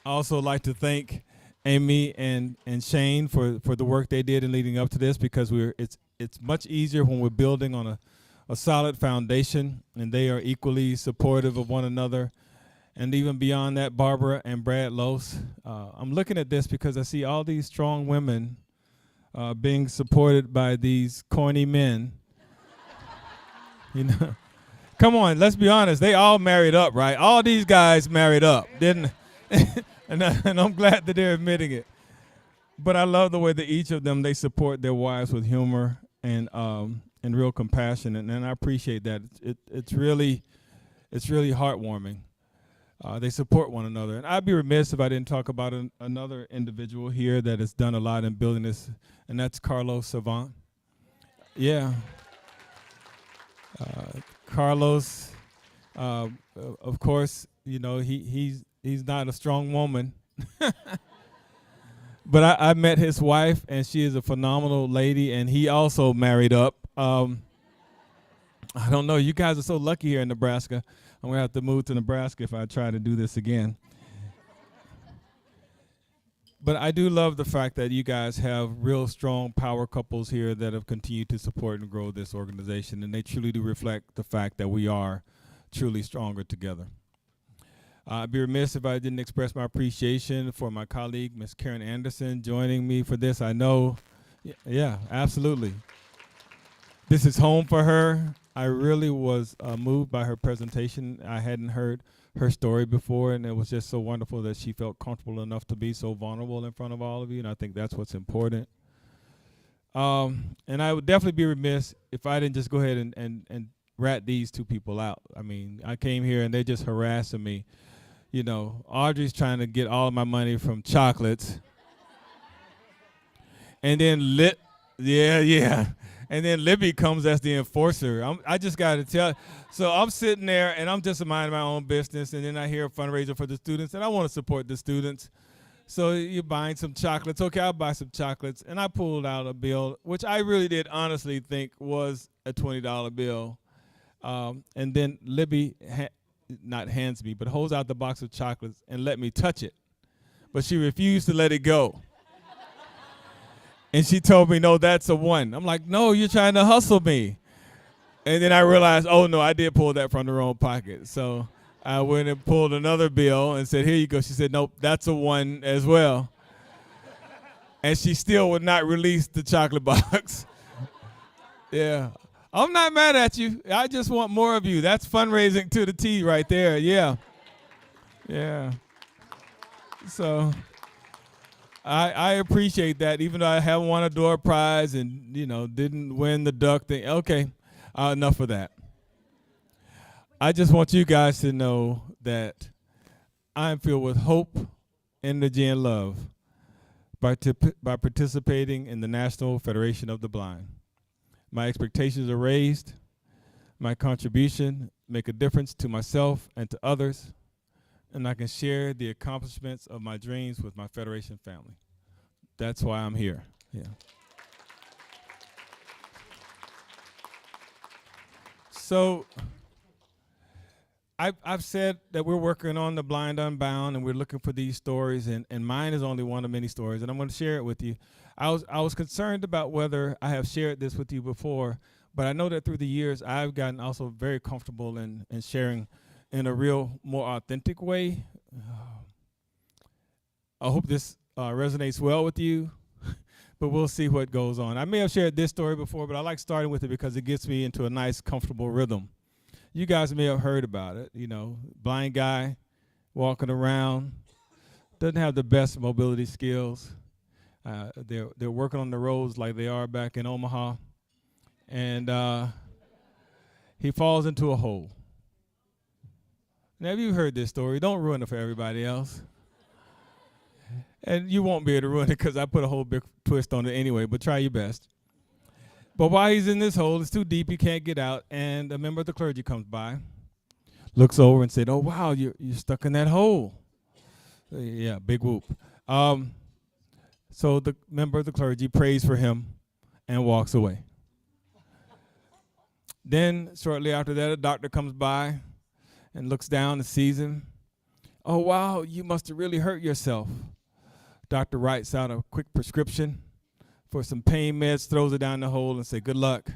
like to thank Amy and Shane for the work they did in leading up to this, because it's much easier when we're building on a solid foundation, and they are equally supportive of one another. And even beyond that, Barbara and Brad Lose. I'm looking at this because I see all these strong women being supported by these corny men. Come on, let's be honest. They all married up, right? All these guys married up, didn't and I'm glad that they're admitting it. But I love the way that each of them, they support their wives with humor and real compassion, and I appreciate that. It's really heartwarming. They support one another. And I'd be remiss if I didn't talk about another individual here that has done a lot in building this, and that's Carlos Savant. Yeah. Carlos, of course, he's not a strong woman. But I met his wife, and she is a phenomenal lady, and he also married up. I don't know. You guys are so lucky here in Nebraska. I'm going to have to move to Nebraska if I try to do this again. But I do love the fact that you guys have real strong power couples here that have continued to support and grow this organization, and they truly do reflect the fact that we are truly stronger together. I'd be remiss if I didn't express my appreciation for my colleague, Ms. Karen Anderson, joining me for this. I know, yeah, absolutely. This is home for her. I really was moved by her presentation. I hadn't heard her story before, and it was just so wonderful that she felt comfortable enough to be so vulnerable in front of all of you, and I think that's what's important. And I would definitely be remiss if I didn't just go ahead and rat these two people out. I mean, I came here and they're just harassing me. Audrey's trying to get all of my money from chocolates. And then And then Libby comes as the enforcer. I just got to tell. So I'm sitting there, and I'm just minding my own business, and then I hear a fundraiser for the students, and I want to support the students. So you're buying some chocolates. Okay, I'll buy some chocolates. And I pulled out a bill, which I really did honestly think was a $20 bill. And then Libby not hands me, but holds out the box of chocolates and let me touch it. But she refused to let it go. And she told me, "No, that's a one." I'm like, "No, you're trying to hustle me." And then I realized, oh, no, I did pull that from the wrong pocket. So I went and pulled another bill and said, "Here you go." She said, "Nope, that's a one as well." And she still would not release the chocolate box. Yeah. I'm not mad at you. I just want more of you. That's fundraising to the T right there. Yeah. Yeah. So I appreciate that, even though I haven't won a door prize and, didn't win the duck thing. Okay, enough of that. I just want you guys to know that I am filled with hope, energy, and love by participating in the National Federation of the Blind. My expectations are raised. My contribution make a difference to myself and to others, and I can share the accomplishments of my dreams with my Federation family. That's why I'm here. Yeah. So I've said that we're working on the Blind Unbound, and we're looking for these stories, and mine is only one of many stories, and I'm going to share it with you. I was concerned about whether I have shared this with you before, but I know that through the years I've gotten also very comfortable in sharing in a real, more authentic way. I hope this resonates well with you, but we'll see what goes on. I may have shared this story before, but I like starting with it because it gets me into a nice, comfortable rhythm. You guys may have heard about it, you know, blind guy walking around, doesn't have the best mobility skills. They're working on the roads like they are back in Omaha, and he falls into a hole. Now, if you've heard this story, don't ruin it for everybody else. And you won't be able to ruin it because I put a whole big twist on it anyway, but try your best. But while he's in this hole, it's too deep, he can't get out, and a member of the clergy comes by, looks over and said, "Oh, wow, you're stuck in that hole." Yeah, big whoop. So the member of the clergy prays for him and walks away. Then, shortly after that, a doctor comes by and looks down and sees him. "Oh, wow, you must have really hurt yourself." Doctor writes out a quick prescription for some pain meds, throws it down the hole, and say, "Good luck."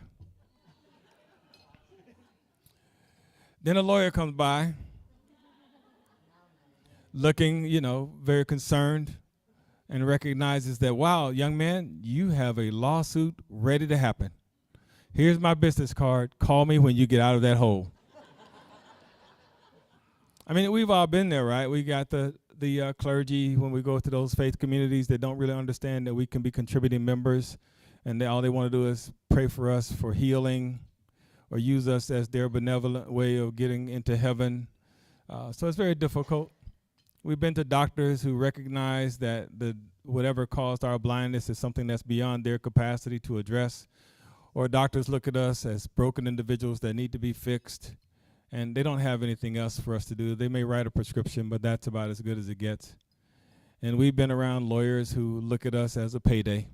Then a lawyer comes by, looking, very concerned, and recognizes that, "Wow, young man, you have a lawsuit ready to happen. Here's my business card. Call me when you get out of that hole." I mean, we've all been there, right? We got the clergy when we go to those faith communities that don't really understand that we can be contributing members, and all they want to do is pray for us for healing or use us as their benevolent way of getting into heaven. So it's very difficult. We've been to doctors who recognize that whatever caused our blindness is something that's beyond their capacity to address, or doctors look at us as broken individuals that need to be fixed, and they don't have anything else for us to do. They may write a prescription, but that's about as good as it gets. And we've been around lawyers who look at us as a payday.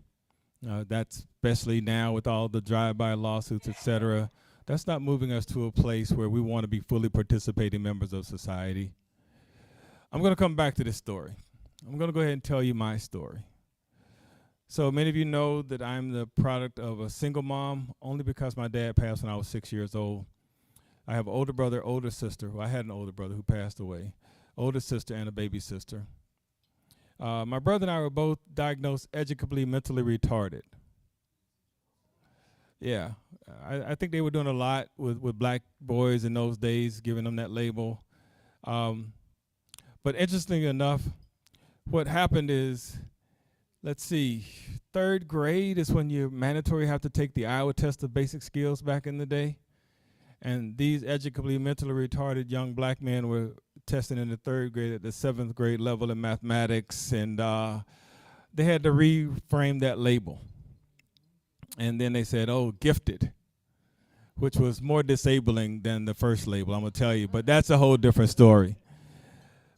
That's especially now with all the drive-by lawsuits, et cetera. That's not moving us to a place where we want to be fully participating members of society. I'm going to come back to this story. I'm going to go ahead and tell you my story. So many of you know that I'm the product of a single mom, only because my dad passed when I was 6 years old. I have an older brother, older sister. Well, I had an older brother who passed away. Older sister and a baby sister. My brother and I were both diagnosed educably mentally retarded. Yeah, I think they were doing a lot with black boys in those days, giving them that label. But interestingly enough, what happened is, let's see, 3rd grade is when you mandatory have to take the Iowa test of basic skills back in the day. And these educably mentally retarded young black men were testing in the 3rd grade at the 7th grade level in mathematics, and they had to reframe that label. And then they said, "Oh, gifted," which was more disabling than the first label, I'm going to tell you. But that's a whole different story.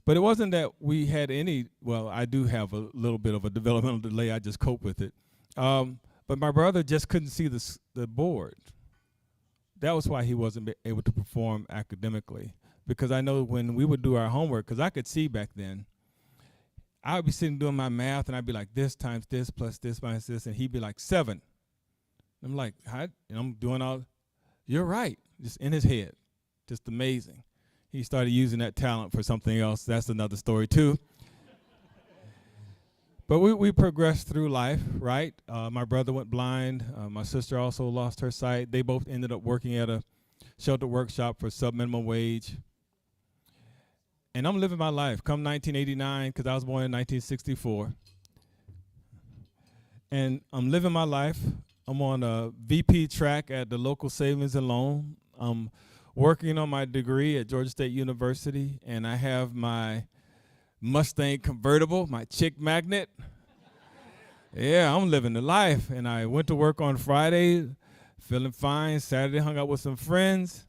But it wasn't that we had I do have a little bit of a developmental delay. I just cope with it. But my brother just couldn't see the board. That was why he wasn't able to perform academically. Because I know when we would do our homework, because I could see back then, I would be sitting doing my math, and I'd be like, this times this plus this minus this, and he'd be like 7. I'm like, how? And I'm doing all, you're right, just in his head. Just amazing. He started using that talent for something else. That's another story, too. But we progressed through life, right? My brother went blind. My sister also lost her sight. They both ended up working at a shelter workshop for sub-minimum wage. And I'm living my life. Come 1989, because I was born in 1964. And I'm living my life. I'm on a VP track at the local savings and loan. I'm working on my degree at Georgia State University, and I have my Mustang convertible, my chick magnet. Yeah, I'm living the life. And I went to work on Friday, feeling fine. Saturday, hung out with some friends.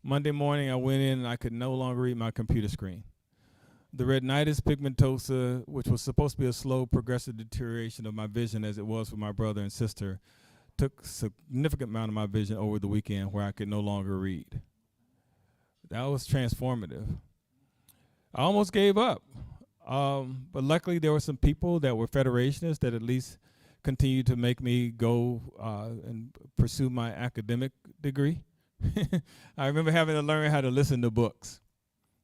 Monday morning, I went in and I could no longer read my computer screen. The retinitis pigmentosa, which was supposed to be a slow, progressive deterioration of my vision as it was for my brother and sister, took a significant amount of my vision over the weekend where I could no longer read. That was transformative. I almost gave up. But luckily there were some people that were Federationists that at least continued to make me go and pursue my academic degree. I remember having to learn how to listen to books.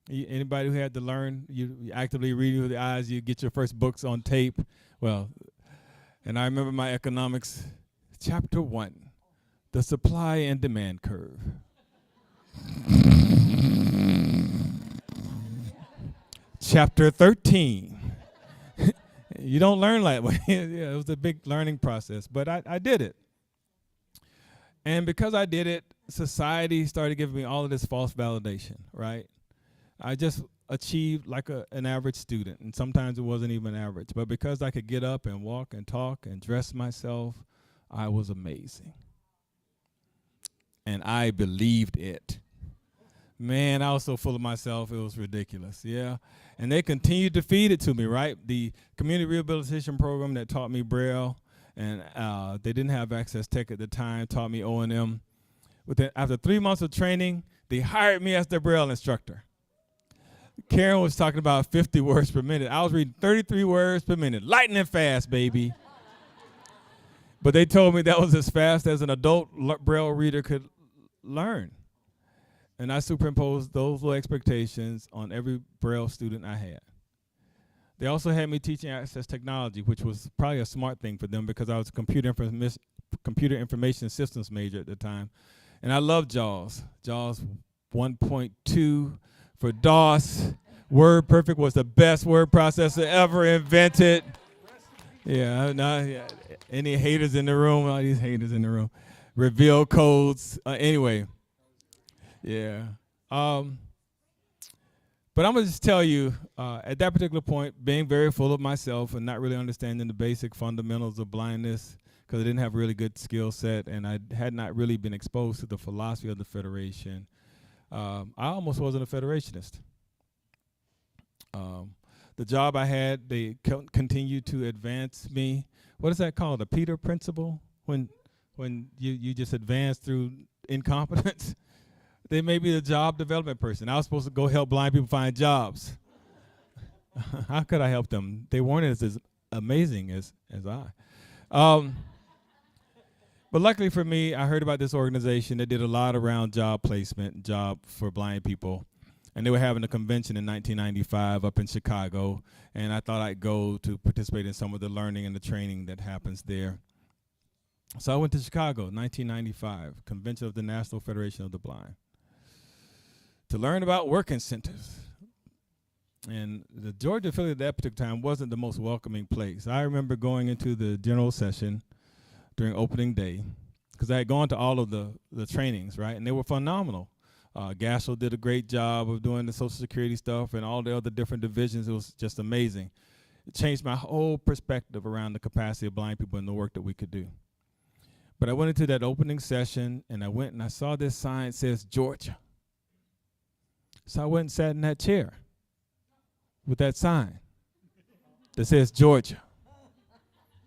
Anybody who had to learn, you actively reading with the eyes, you get your first books on tape. Well, and I remember my economics, chapter 1, the supply and demand curve. Chapter 13. You don't learn that way. Yeah, it was a big learning process, but I did it. And because I did it, society started giving me all of this false validation, right? I just achieved like an average student, and sometimes it wasn't even average. But because I could get up and walk and talk and dress myself, I was amazing. And I believed it. Man, I was so full of myself, it was ridiculous, yeah. And they continued to feed it to me, right? The community rehabilitation program that taught me Braille, and they didn't have Access Tech at the time, taught me O&M. After 3 months of training, they hired me as their Braille instructor. Karen was talking about 50 words per minute. I was reading 33 words per minute, lightning fast, baby. But they told me that was as fast as an adult Braille reader could learn. And I superimposed those little expectations on every Braille student I had. They also had me teaching access technology, which was probably a smart thing for them because I was a computer information systems major at the time. And I loved JAWS. JAWS 1.2 for DOS. WordPerfect was the best word processor ever invented. Yeah, any haters in the room? All these haters in the room. Reveal codes. Anyway. Yeah. But I'm going to just tell you, at that particular point, being very full of myself and not really understanding the basic fundamentals of blindness because I didn't have a really good skill set and I had not really been exposed to the philosophy of the Federation, I almost wasn't a Federationist. The job I had, they continued to advance me. What is that called? A Peter principle? When you just advance through incompetence? They made me the job development person. I was supposed to go help blind people find jobs. How could I help them? They weren't as amazing as I. But luckily for me, I heard about this organization that did a lot around job placement, job for blind people. And they were having a convention in 1995 up in Chicago. And I thought I'd go to participate in some of the learning and the training that happens there. So I went to Chicago, 1995, Convention of the National Federation of the Blind, to learn about work incentives. And the Georgia affiliate at that particular time wasn't the most welcoming place. I remember going into the general session during opening day, because I had gone to all of the trainings, right? And they were phenomenal. Gassel did a great job of doing the Social Security stuff and all the other different divisions. It was just amazing. It changed my whole perspective around the capacity of blind people and the work that we could do. But I went into that opening session, and I went and I saw this sign that says Georgia. So I went and sat in that chair with that sign that says Georgia,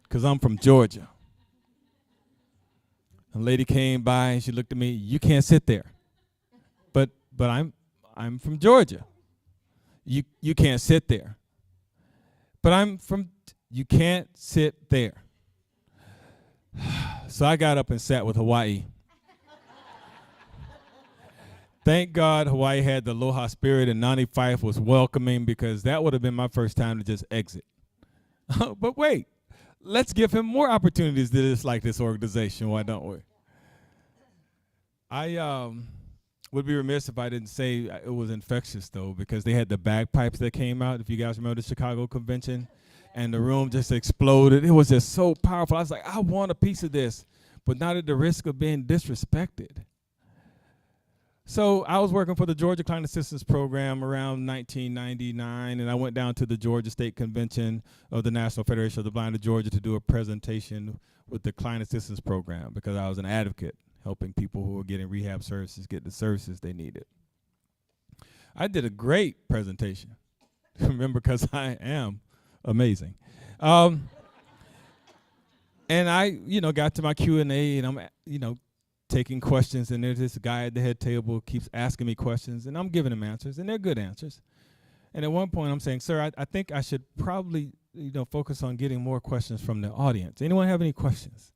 because I'm from Georgia. A lady came by and she looked at me, you can't sit there. But I'm from Georgia. You can't sit there. But you can't sit there. So I got up and sat with Hawaii. Thank God Hawaii had the Aloha spirit and Nani Fife was welcoming, because that would have been my first time to just exit. But wait, let's give him more opportunities to dislike this organization, why don't we? I would be remiss if I didn't say it was infectious, though, because they had the bagpipes that came out, if you guys remember the Chicago convention, and the room just exploded. It was just so powerful. I was like, I want a piece of this, but not at the risk of being disrespected. So I was working for the Georgia Client Assistance Program around 1999, and I went down to the Georgia State Convention of the National Federation of the Blind of Georgia to do a presentation with the Client Assistance Program because I was an advocate helping people who were getting rehab services get the services they needed. I did a great presentation, remember, because I am amazing. And I, got to my Q&A, and I'm, taking questions, and there's this guy at the head table keeps asking me questions, and I'm giving him answers, and they're good answers. And at one point, I'm saying, sir, I think I should probably, focus on getting more questions from the audience. Anyone have any questions?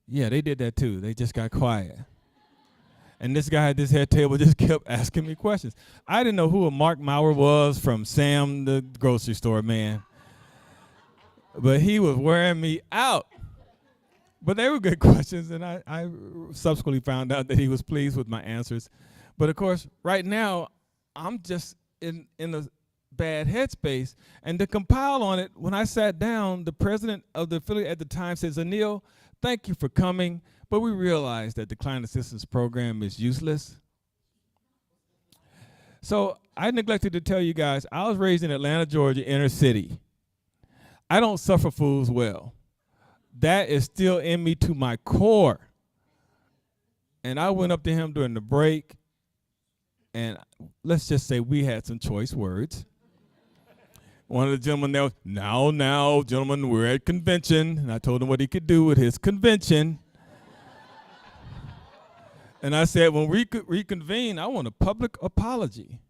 Yeah, they did that too. They just got quiet. And this guy at this head table just kept asking me questions. I didn't know who a Mark Maurer was from Sam, the grocery store man. But he was wearing me out. But they were good questions, and I subsequently found out that he was pleased with my answers. But, of course, right now, I'm just in a bad headspace. And to compile on it, when I sat down, the president of the affiliate at the time says, Anil, thank you for coming, but we realize that the Client Assistance Program is useless. So I neglected to tell you guys, I was raised in Atlanta, Georgia, inner city. I don't suffer fools well. That is still in me to my core. And I went up to him during the break, and let's just say we had some choice words. One of the gentlemen there was, now, gentlemen, we're at convention. And I told him what he could do with his convention. And I said, when we reconvene, I want a public apology.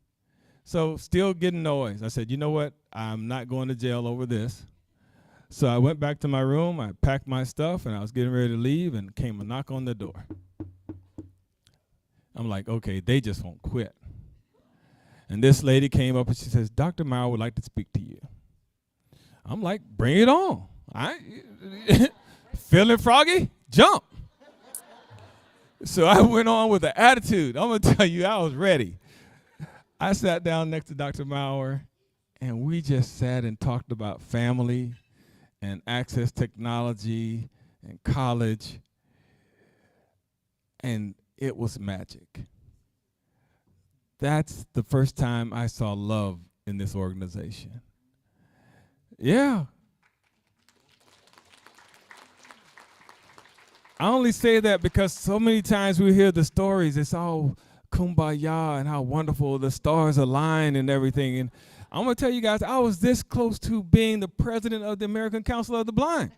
So still getting noise. I said, you know what? I'm not going to jail over this. So I went back to my room, I packed my stuff, and I was getting ready to leave, and came a knock on the door. I'm like, okay, they just won't quit. And this lady came up and she says, Dr. Maurer would like to speak to you. I'm like, bring it on. Feeling froggy? Jump. So I went on with an attitude. I'm going to tell you, I was ready. I sat down next to Dr. Maurer, and we just sat and talked about family and access technology and college, and it was magic. That's the first time I saw love in this organization. Yeah. I only say that because so many times we hear the stories, it's all kumbaya and how wonderful the stars align and everything. And I'm going to tell you guys, I was this close to being the president of the American Council of the Blind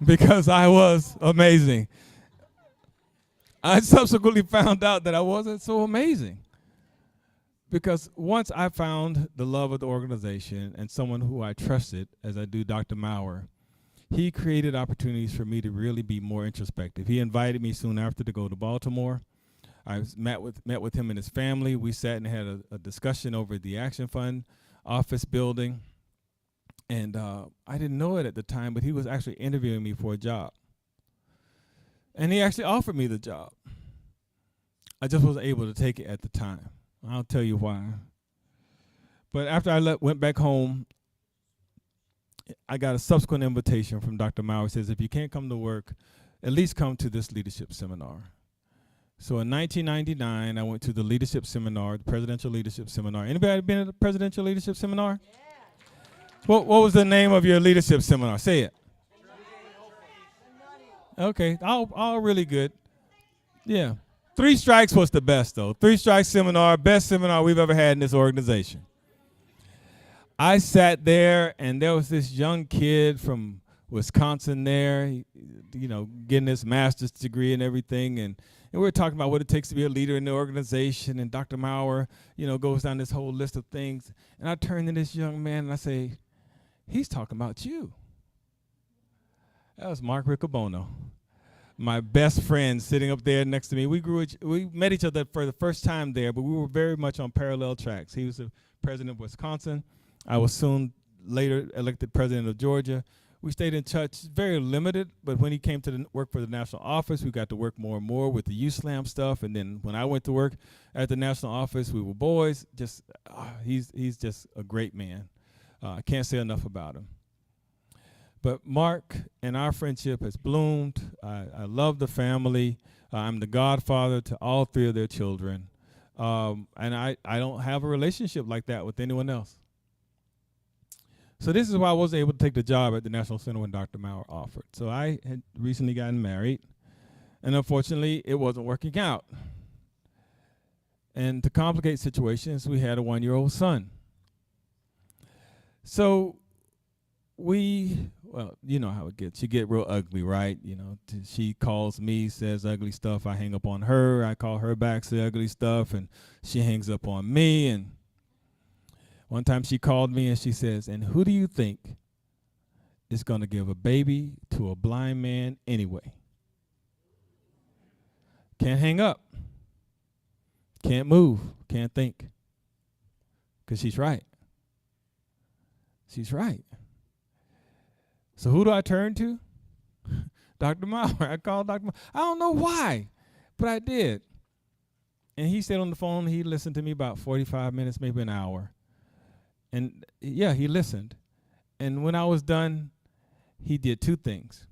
because I was amazing. I subsequently found out that I wasn't so amazing because once I found the love of the organization and someone who I trusted, as I do Dr. Maurer, he created opportunities for me to really be more introspective. He invited me soon after to go to Baltimore. I met with him and his family. We sat and had a discussion over the Action Fund office building. And I didn't know it at the time, but he was actually interviewing me for a job. And he actually offered me the job. I just wasn't able to take it at the time. I'll tell you why. But after I went back home, I got a subsequent invitation from Dr. Maurer. He says, if you can't come to work, at least come to this leadership seminar. So in 1999, I went to the leadership seminar, the presidential leadership seminar. Anybody been at a presidential leadership seminar? Yeah. What was the name of your leadership seminar? Say it. Okay, all really good. Yeah. 3 Strikes was the best, though. 3 Strikes seminar, best seminar we've ever had in this organization. I sat there, and there was this young kid from Wisconsin there, getting his master's degree and everything, and we were talking about what it takes to be a leader in the organization, and Dr. Maurer, goes down this whole list of things, and I turned to this young man, and I say, he's talking about you. That was Mark Riccobono, my best friend sitting up there next to me. We met each other for the first time there, but we were very much on parallel tracks. He was the president of Wisconsin. I was soon later elected president of Georgia. We stayed in touch, very limited, but when he came to work for the national office, we got to work more and more with the U-Slam stuff. And then when I went to work at the national office, we were boys. He's just a great man. I can't say enough about him. But Mark and our friendship has bloomed. I love the family. I'm the godfather to all 3 of their children. And I don't have a relationship like that with anyone else. So this is why I wasn't able to take the job at the National Center when Dr. Maurer offered. So I had recently gotten married, and unfortunately, it wasn't working out. And to complicate situations, we had a 1-year-old son. So well, you know how it gets. You get real ugly, right? You know, she calls me, says ugly stuff. I hang up on her. I call her back, say ugly stuff, and she hangs up on me. And one time she called me and she says, "And who do you think is going to give a baby to a blind man anyway?" Can't hang up. Can't move. Can't think. Because she's right. She's right. So who do I turn to? Dr. Maurer. I called Dr. Maurer. I don't know why, but I did. And he stayed on the phone. He listened to me about 45 minutes, maybe an hour. And yeah, he listened. And when I was done, he did 2 things.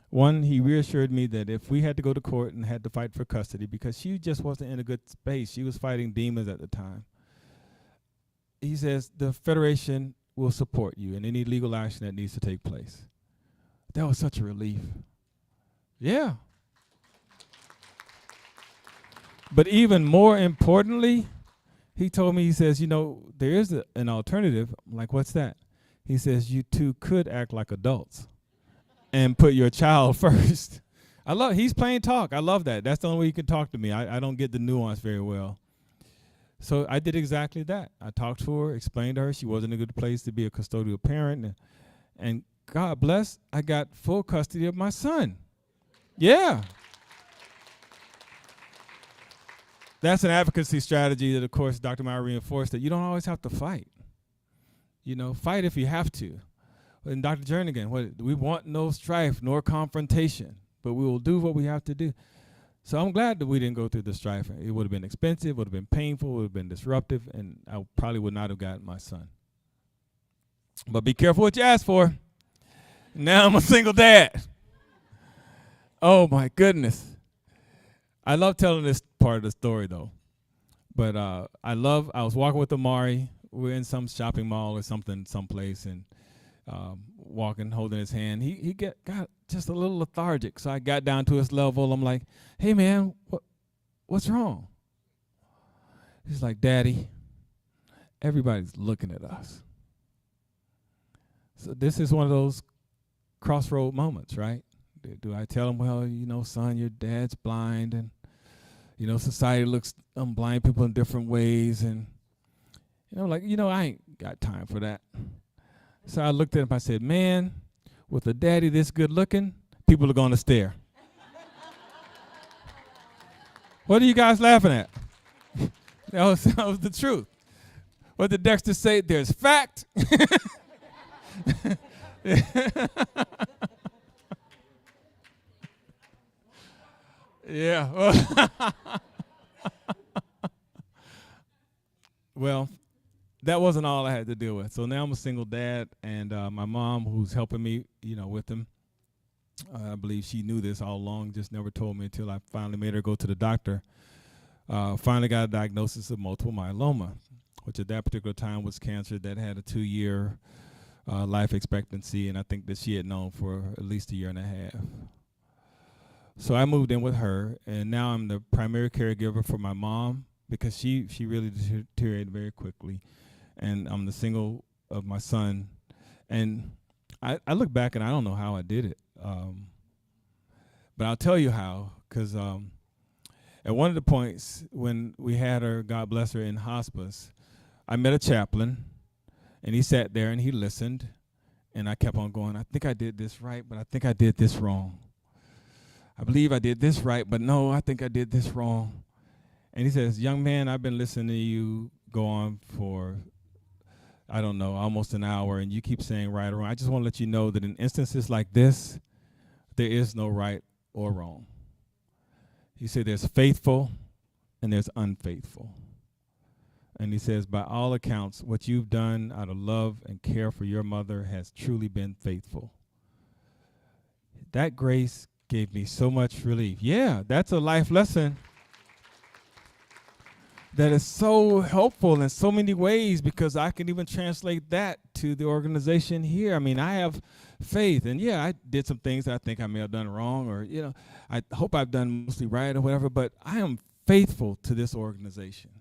One, he reassured me that if we had to go to court and had to fight for custody, because she just wasn't in a good space, she was fighting demons at the time. He says, the Federation will support you in any legal action that needs to take place. That was such a relief. Yeah. But even more importantly, he told me, he says, you know, there is an alternative. I'm like, what's that? He says, you 2 could act like adults and put your child first. He's playing talk. I love that. That's the only way you can talk to me. I don't get the nuance very well. So I did exactly that. I talked to her, explained to her she wasn't in a good place to be a custodial parent. And God bless, I got full custody of my son. Yeah. That's an advocacy strategy that, of course, Dr. Maurer reinforced, that you don't always have to fight. You know, fight if you have to. And Dr. Jernigan, we want no strife nor confrontation, but we will do what we have to do. So I'm glad that we didn't go through the strife. It would have been expensive, would have been painful, would have been disruptive, and I probably would not have gotten my son. But be careful what you ask for. Now I'm a single dad. Oh, my goodness. I love telling this part of the story, though. But I was walking with Amari. We're in some shopping mall or something, someplace, and walking, holding his hand. He got just a little lethargic. So I got down to his level. I'm like, hey, man, what's wrong? He's like, Daddy, everybody's looking at us. So this is one of those crossroad moments, right? Do I tell him, well, you know, son, your dad's blind, and, you know, society looks blind people in different ways, and, you know, like, you know, I ain't got time for that. So I looked at him, I said, man, with a daddy this good looking, people are going to stare. What are you guys laughing at? that was the truth. What did Dexter say? There's fact. Yeah. Well, that wasn't all I had to deal with. So now I'm a single dad, and my mom, who's helping me, you know, with him, I believe she knew this all along, just never told me until I finally made her go to the doctor. Finally got a diagnosis of multiple myeloma, which at that particular time was cancer that had a 2-year life expectancy, and I think that she had known for at least 1.5 years. So I moved in with her, and now I'm the primary caregiver for my mom, because she really deteriorated very quickly, and I'm the single of my son. And I look back and I don't know how I did it, but I'll tell you how, because at one of the points when we had her, God bless her, in hospice, I met a chaplain, and he sat there and he listened, and I kept on going, I think I did this right, but I think I did this wrong. I believe I did this right, but no, I think I did this wrong. And he says, young man, I've been listening to you go on for, I don't know, almost an hour, and you keep saying right or wrong. I just want to let you know that in instances like this, there is no right or wrong. He said there's faithful and there's unfaithful. And he says, by all accounts, what you've done out of love and care for your mother has truly been faithful. that grace gave me so much relief. Yeah, that's a life lesson that is so helpful in so many ways, because I can even translate that to the organization here. I mean, I have faith, and yeah, I did some things that I think I may have done wrong, or, you know, I hope I've done mostly right or whatever, but I am faithful to this organization.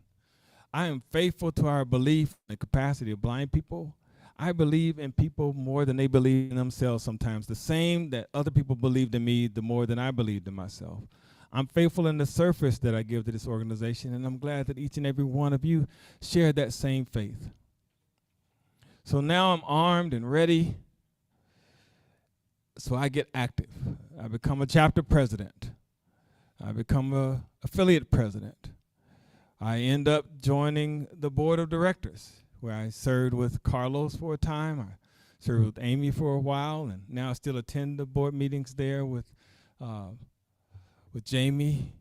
I am faithful to our belief in the capacity of blind people. I believe in people more than they believe in themselves sometimes. The same that other people believed in me, the more than I believed in myself. I'm faithful in the service that I give to this organization, and I'm glad that each and every one of you share that same faith. So now I'm armed and ready, so I get active. I become a chapter president. I become an affiliate president. I end up joining the board of directors, where I served with Carlos for a time. I served with Amy for a while, and now I still attend the board meetings there with Jamie.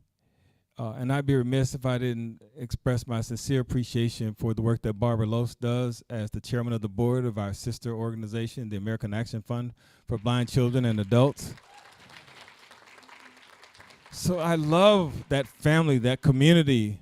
And I'd be remiss if I didn't express my sincere appreciation for the work that Barbara Lose does as the chairman of the board of our sister organization, the American Action Fund for Blind Children and Adults. So I love that family, that community.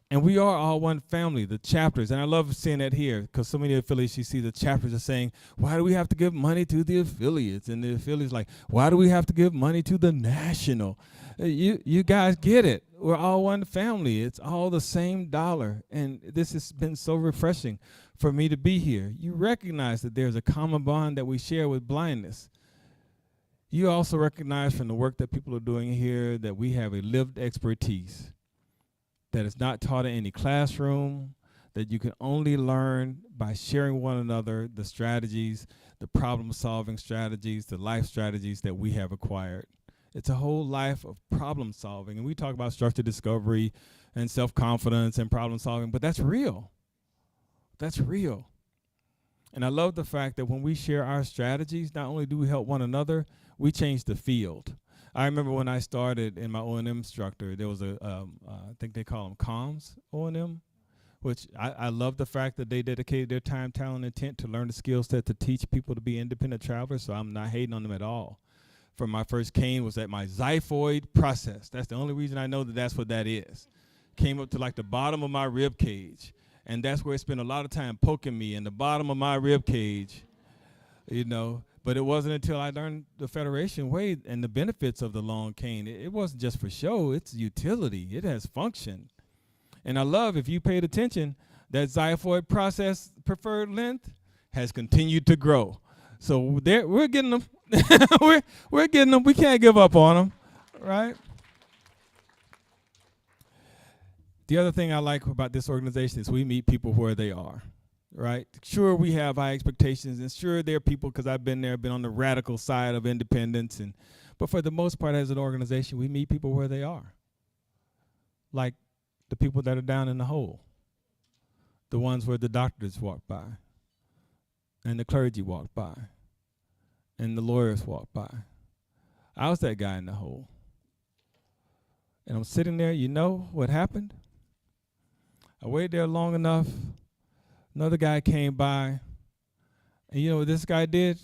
And we are all one family, the chapters. And I love seeing that here, because so many affiliates, you see the chapters are saying, why do we have to give money to the affiliates? And the affiliates like, why do we have to give money to the national? You guys get it. We're all one family. It's all the same dollar. And this has been so refreshing for me to be here. You recognize that there's a common bond that we share with blindness. You also recognize from the work that people are doing here that we have a lived expertise that is not taught in any classroom, that you can only learn by sharing one another the strategies, the problem-solving strategies, the life strategies that we have acquired. It's a whole life of problem-solving, and we talk about structured discovery and self-confidence and problem-solving, but that's real. That's real. And I love the fact that when we share our strategies, not only do we help one another, we change the field. I remember when I started in my O&M instructor, there was I think they call them comms O&M, which I love the fact that they dedicated their time, talent, and intent to learn the skill set to teach people to be independent travelers, so I'm not hating on them at all. From my first cane was at my xiphoid process. That's the only reason I know that that's what that is. Came up to like the bottom of my rib cage, and that's where it spent a lot of time poking me in the bottom of my rib cage, you know. But it wasn't until I learned the Federation way and the benefits of the long cane. It wasn't just for show, it's utility. It has function. And I love, if you paid attention, that xiphoid process preferred length has continued to grow. So we're getting them. we're getting them. We can't give up on them, right? The other thing I like about this organization is we meet people where they are. Right? Sure, we have high expectations, and sure, there are people, because I've been there, been on the radical side of independence, but for the most part, as an organization, we meet people where they are. Like the people that are down in the hole, the ones where the doctors walk by, and the clergy walk by, and the lawyers walk by. I was that guy in the hole. And I'm sitting there, you know what happened? I waited there long enough. Another guy came by, and you know what this guy did?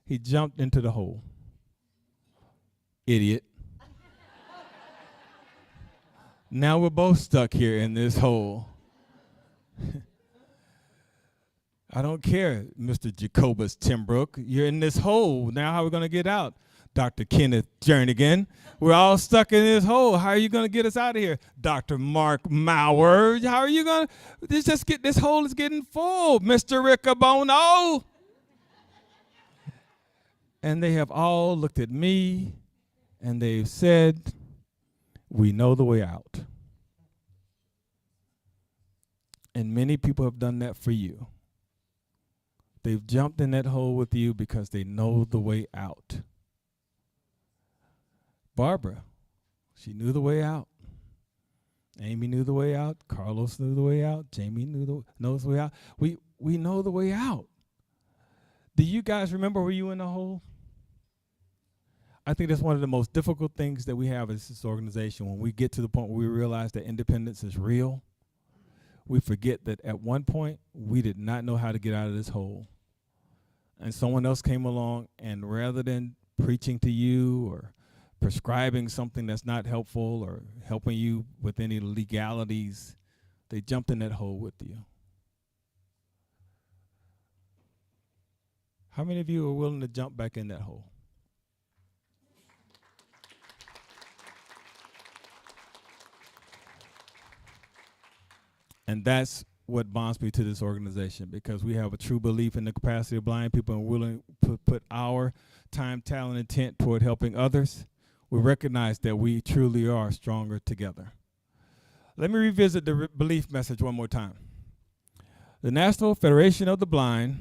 He jumped into the hole. Idiot. Now we're both stuck here in this hole. I don't care, Mr. Jacobus Timbrook. You're in this hole. Now how are we going to get out? Dr. Kenneth Jernigan. We're all stuck in this hole. How are you going to get us out of here? Dr. Mark Mauer. How are you going to this hole is getting full, Mr. Riccobono. And they have all looked at me and they've said, we know the way out. And many people have done that for you. They've jumped in that hole with you because they know the way out. Barbara, she knew the way out. Amy knew the way out. Carlos knew the way out. Jamie knows the way out. We know the way out. Do you guys remember where you were in the hole? I think that's one of the most difficult things that we have as this organization. When we get to the point where we realize that independence is real, we forget that at one point we did not know how to get out of this hole. And someone else came along, and rather than preaching to you or prescribing something that's not helpful or helping you with any legalities. They jumped in that hole with you. How many of you are willing to jump back in that hole? And that's what bonds me to this organization, because we have a true belief in the capacity of blind people and willing to put our time, talent, intent toward helping others. We recognize that we truly are stronger together. Let me revisit the belief message one more time. The National Federation of the Blind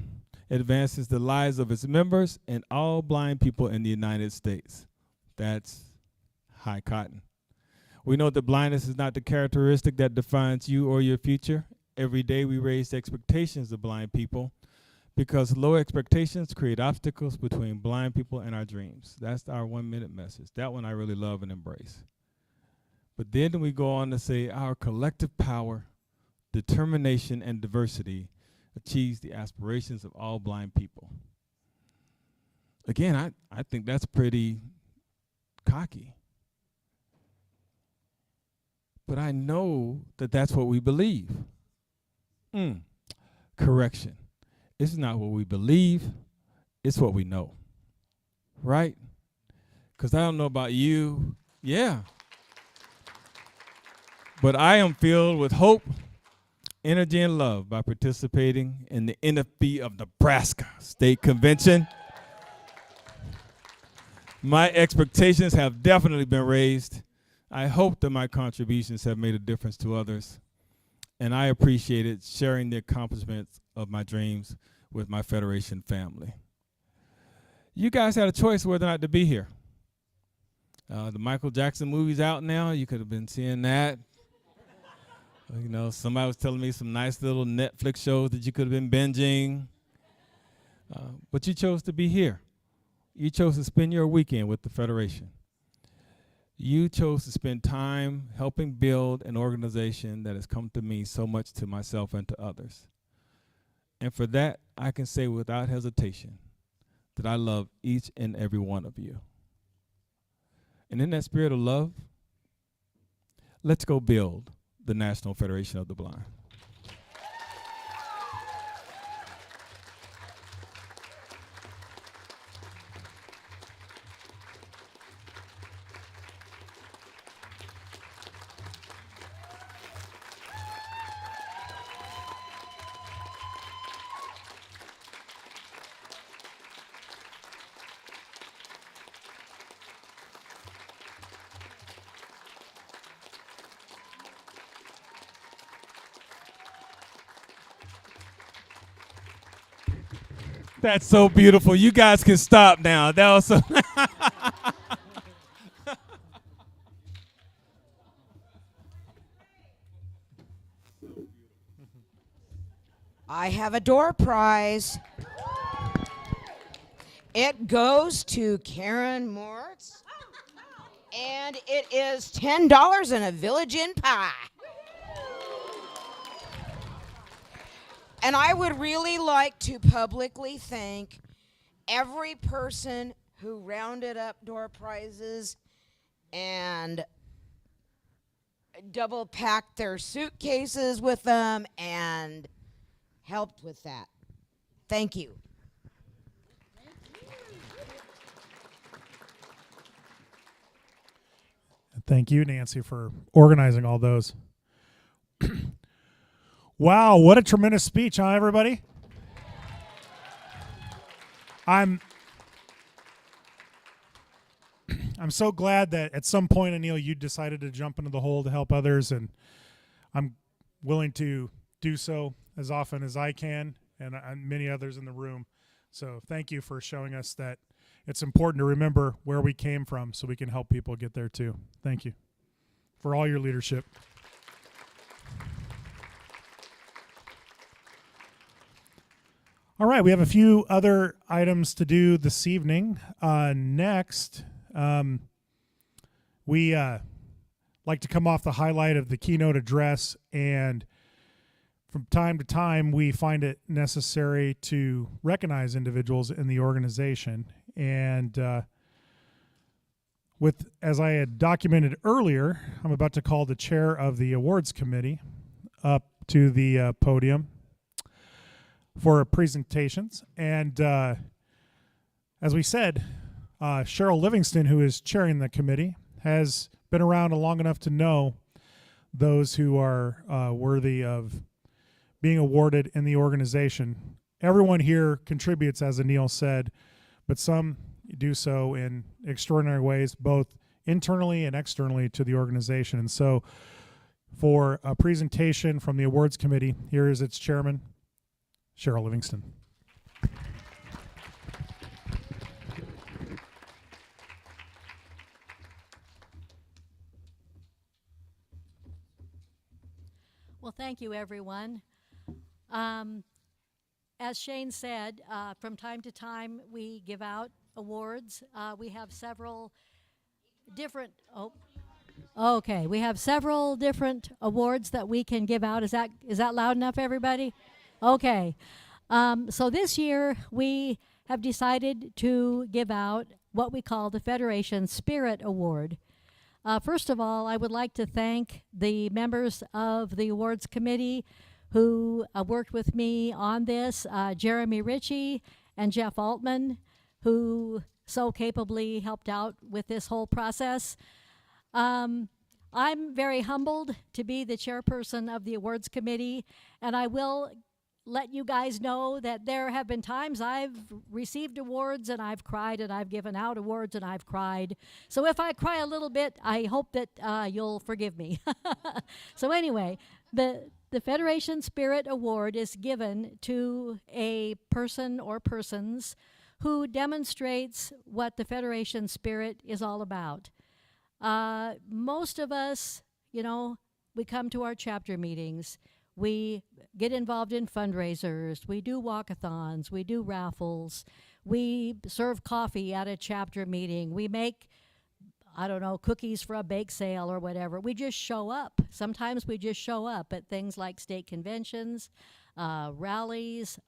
advances the lives of its members and all blind people in the United States. That's high cotton. We know that blindness is not the characteristic that defines you or your future. Every day we raise the expectations of blind people because low expectations create obstacles between blind people and our dreams. That's our 1 minute message. That one I really love and embrace. But then we go on to say our collective power, determination, and diversity achieves the aspirations of all blind people. Again, I think that's pretty cocky. But I know that that's what we believe. Correction. It's not what we believe, it's what we know. Right? Because I don't know about you. Yeah. But I am filled with hope, energy, and love by participating in the NFB of Nebraska State Convention. My expectations have definitely been raised. I hope that my contributions have made a difference to others, and I appreciated sharing the accomplishments of my dreams with my Federation family. You guys had a choice whether or not to be here. The Michael Jackson movie's out now. You could have been seeing that. You know, somebody was telling me some nice little Netflix shows that you could have been binging. But you chose to be here. You chose to spend your weekend with the Federation. You chose to spend time helping build an organization that has come to mean so much to myself and to others. And for that, I can say without hesitation that I love each and every one of you. And in that spirit of love, let's go build the National Federation of the Blind. That's so beautiful. You guys can stop now. That was so I have a door prize. It goes to Karen Mortz, and it is $10 and a Village Inn pie. And I would really like to publicly thank every person who rounded up door prizes and double packed their suitcases with them and helped with that. Thank you. Thank you, Nancy, for organizing all those. Wow, what a tremendous speech, huh, everybody? I'm so glad that at some point, Anil, you decided to jump into the hole to help others, and I'm willing to do so as often as I can, and many others in the room. So thank you for showing us that it's important to remember where we came from so we can help people get there too. Thank you for all your leadership. All right, we have a few other items to do this evening. Next, we like to come off the highlight of the keynote address, and from time to time, we find it necessary to recognize individuals in the organization. And As I had documented earlier, I'm about to call the chair of the awards committee up to the podium for presentations. And as we said, Cheryl Livingston, who is chairing the committee, has been around long enough to know those who are worthy of being awarded in the organization. Everyone here contributes, as Anil said, but some do so in extraordinary ways, both internally and externally to the organization. And so for a presentation from the awards committee, here is its chairman, Cheryl Livingston. Well, thank you, everyone. As Shane said, from time to time we give out awards. We have several different. Okay. We have several different awards that we can give out. Is that loud enough, everybody? Okay. So this year we have decided to give out what we call the Federation Spirit Award. First of all, I would like to thank the members of the awards committee who worked with me on this, Jeremy Ritchie and Jeff Altman, who so capably helped out with this whole process. I'm very humbled to be the chairperson of the awards committee, and I will let you guys know that there have been times I've received awards and I've cried, and I've given out awards and I've cried. So if I cry a little bit, I hope that you'll forgive me. So anyway, the Federation Spirit Award is given to a person or persons who demonstrates what the Federation spirit is all about. Most of us, we come to our chapter meetings. We get involved in fundraisers. We do walkathons. We do raffles. We serve coffee at a chapter meeting. We make, cookies for a bake sale or whatever. We just show up. Sometimes we just show up at things like state conventions, rallies,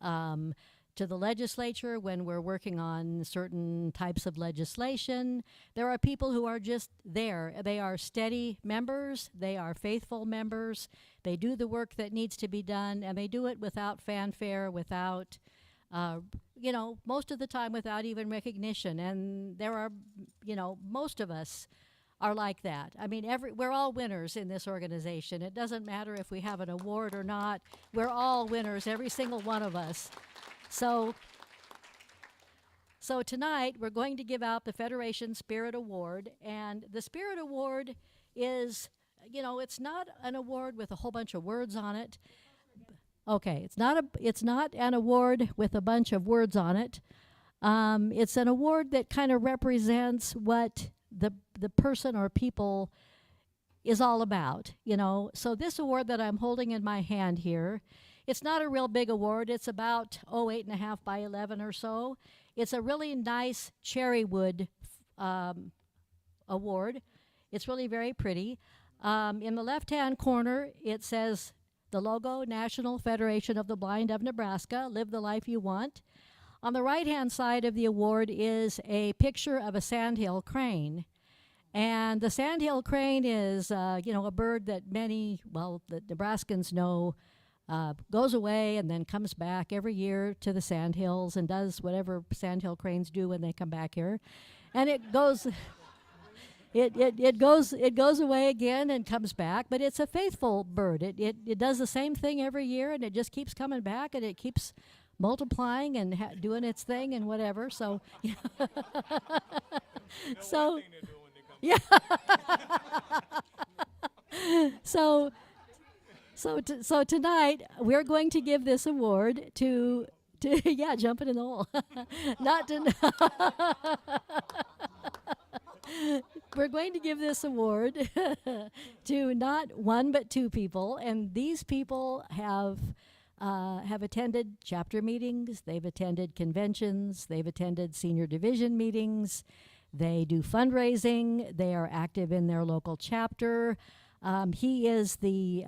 to the legislature when we're working on certain types of legislation. There are people who are just there. They are steady members. They are faithful members. They do the work that needs to be done, and they do it without fanfare, without, most of the time without even recognition. And there are, most of us are like that. I mean, we're all winners in this organization. It doesn't matter if we have an award or not. We're all winners, every single one of us. So tonight we're going to give out the Federation Spirit Award, and the Spirit Award is, it's not an award with a whole bunch of words on it. Okay, it's not an award with a bunch of words on it. It's an award that kind of represents what the person or people is all about, So this award that I'm holding in my hand here, it's not a real big award. It's about 8.5 by 11 or so. It's a really nice cherry wood award. It's really very pretty. In the left-hand corner, it says the logo, National Federation of the Blind of Nebraska, Live the Life You Want. On the right-hand side of the award is a picture of a sandhill crane. And the sandhill crane is, a bird that the Nebraskans know goes away and then comes back every year to the sandhills and does whatever sandhill cranes do when they come back here. And it goes it goes away again and comes back, but it's a faithful bird. It does the same thing every year, and it just keeps coming back, and it keeps multiplying and doing its thing and whatever. So so yeah. So tonight we're going to give this award to yeah, jumping in the hole. Not to We're going to give this award to not one but two people, and these people have attended chapter meetings, they've attended conventions, they've attended senior division meetings, they do fundraising, they are active in their local chapter. He is the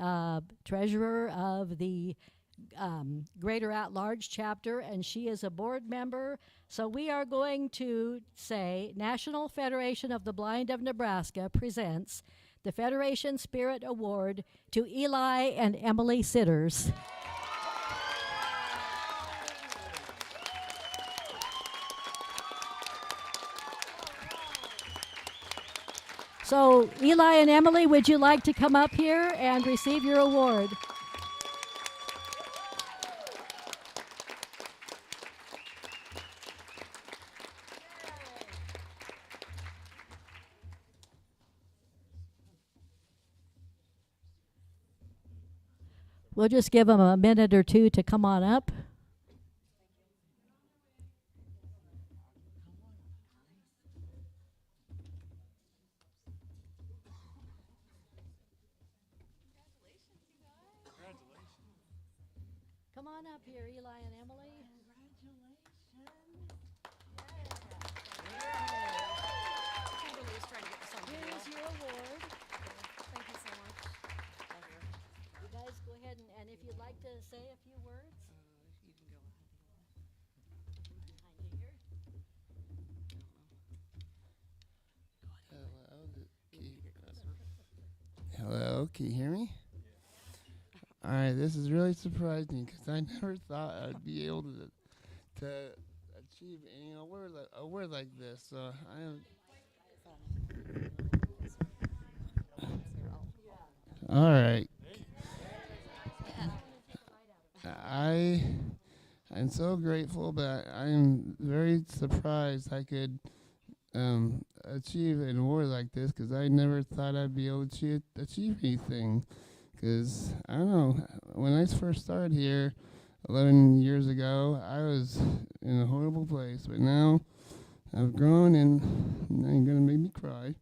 treasurer of the Greater At-Large chapter, and she is a board member. So we are going to say National Federation of the Blind of Nebraska presents the Federation Spirit Award to Eli and Emily Sitters. So, Eli and Emily, would you like to come up here and receive your award? We'll just give them a minute or two to come on up. Come on up here, Eli and Emily. Here's your award. Thank you so much. You guys go ahead and if you'd like to say a few words. Hello, can you hear me? All right, this is really surprising because I never thought I'd be able to achieve any award like this. So I am. All right. I'm so grateful, but I'm very surprised I could achieve an award like this because I never thought I'd be able to achieve anything. Because, I don't know, when I first started here 11 years ago, I was in a horrible place. But now I've grown and now you're going to make me cry.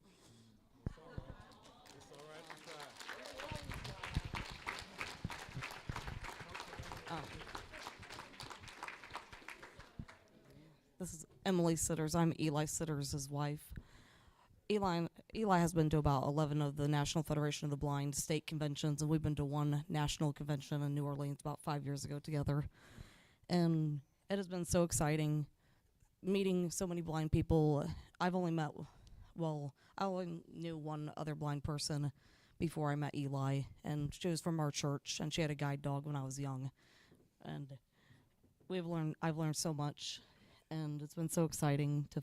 This is Emily Sitters. I'm Eli Sitters' wife. Eli has been to about 11 of the National Federation of the Blind state conventions, and we've been to one national convention in New Orleans about 5 years ago together. And it has been so exciting meeting so many blind people. I only knew one other blind person before I met Eli, and she was from our church, and she had a guide dog when I was young. And I've learned so much, and it's been so exciting to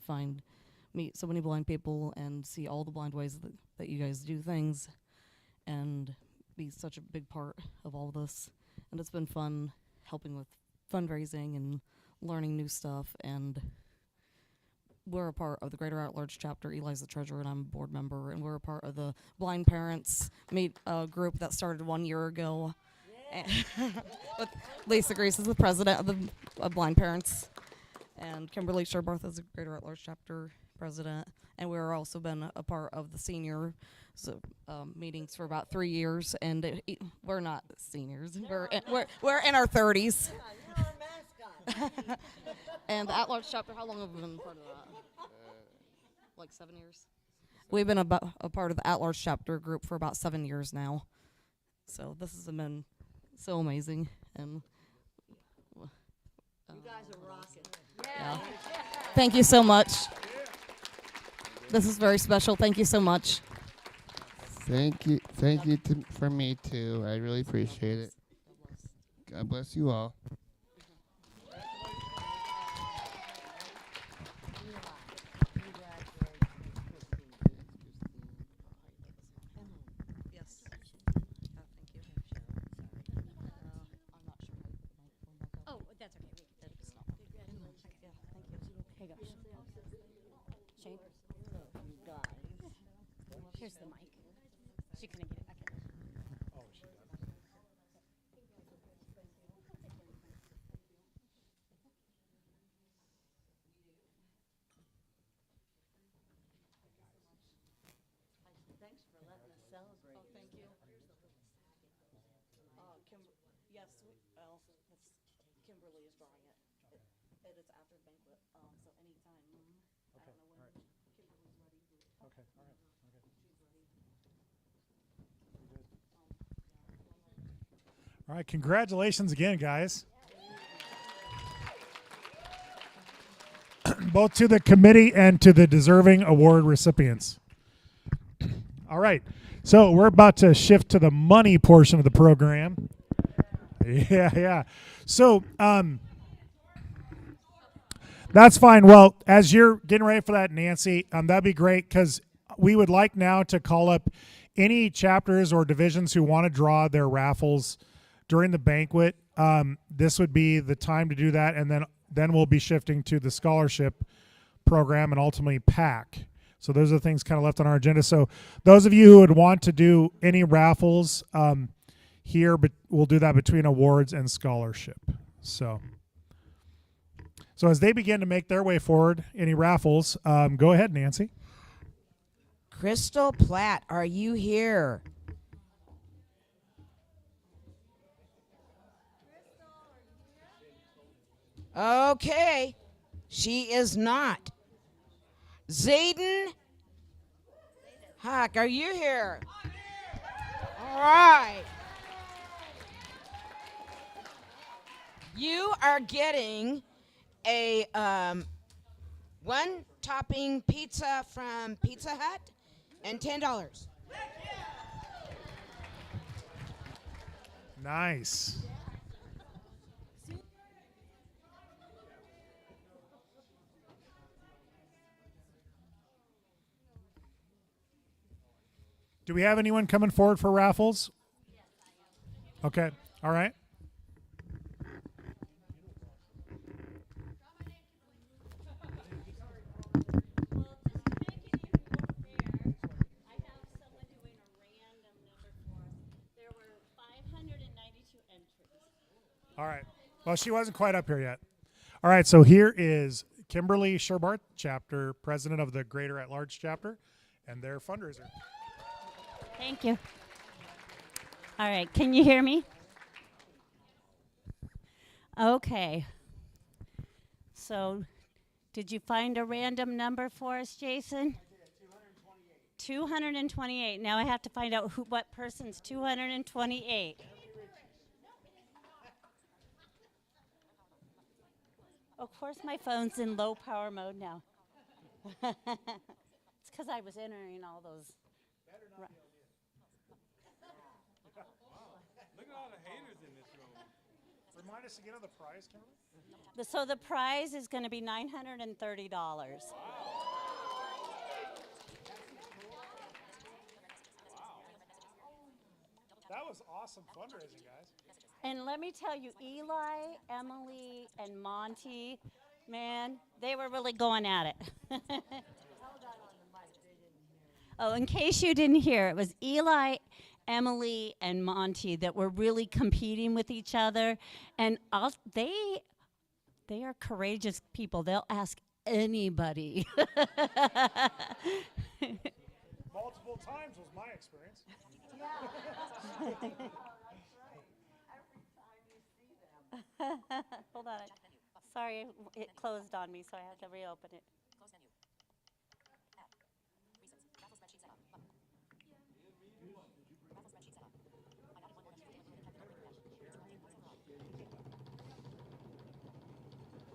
meet so many blind people and see all the blind ways that you guys do things and be such a big part of all this. And it's been fun helping with fundraising and learning new stuff. And we're a part of the Greater At-Large chapter. Eli's the treasurer and I'm a board member. And we're a part of the Blind Parents group that started 1 year ago. With Lisa Grace is the president of Blind Parents. And Kimberly Sherbarth is the Greater At-Large chapter president, and we've also been a part of the senior meetings for about 3 years. And we're not seniors; we're in our 30s. Yeah, you're our mascot. And the At-Large chapter, how long have we been part of that? Like 7 years. We've been a part of the At-Large chapter group for about 7 years now. So this has been so amazing, and you guys are rocking. Yeah. Thank you so much. This is very special. Thank you so much. Thank you for me too. I really appreciate it. God bless you all. Yes. Thank you. I'm not sure. Oh, that's okay. It's not. Yeah, thank you. Here you go. Shane. Here's the mic. She couldn't get it. Okay. Thanks for letting us celebrate. Oh, thank you. Yes, Kimberly is drawing it. It is after Banquet, so anytime. Okay, I don't know when Kimberly's ready. Okay, all right. Okay. She's ready. All right, congratulations again, guys. Both to the committee and to the deserving award recipients. All right, so we're about to shift to the money portion of the program. Yeah. So, that's fine. Well, as you're getting ready for that, Nancy, that'd be great because we would like now to call up any chapters or divisions who want to draw their raffles during the banquet. This would be the time to do that, and then we'll be shifting to the scholarship program and ultimately PAC. So those are the things kind of left on our agenda. So those of you who would want to do any raffles here, but we'll do that between awards and scholarship. So as they begin to make their way forward, any raffles, go ahead, Nancy. Crystal Platt, are you here? Okay, she is not. Zayden Huck, are you here? All right. You are getting a one-topping pizza from Pizza Hut and $10. Nice. Do we have anyone coming forward for raffles? Okay. All right. All right. Well, she wasn't quite up here yet. All right. So here is Kimberly Sherbart, chapter president of the Greater at Large chapter, and their fundraiser. Thank you. All right. Can you hear me? Okay. So, did you find a random number for us, Jason? 228. Now I have to find out what person's 228. Of course, my phone's in low power mode now. It's because I was entering all those. Look at all the haters in this room. Remind us again of the prize, Kimberly? So the prize is going to be $930. Wow. That was awesome fundraising, guys. And let me tell you, Eli, Emily, and Monty, man, they were really going at it. Oh, in case you didn't hear, it was Eli, Emily, and Monty that were really competing with each other. And they are courageous people. They'll ask anybody. Multiple times was my experience. Hold on. Sorry, it closed on me, so I have to reopen it.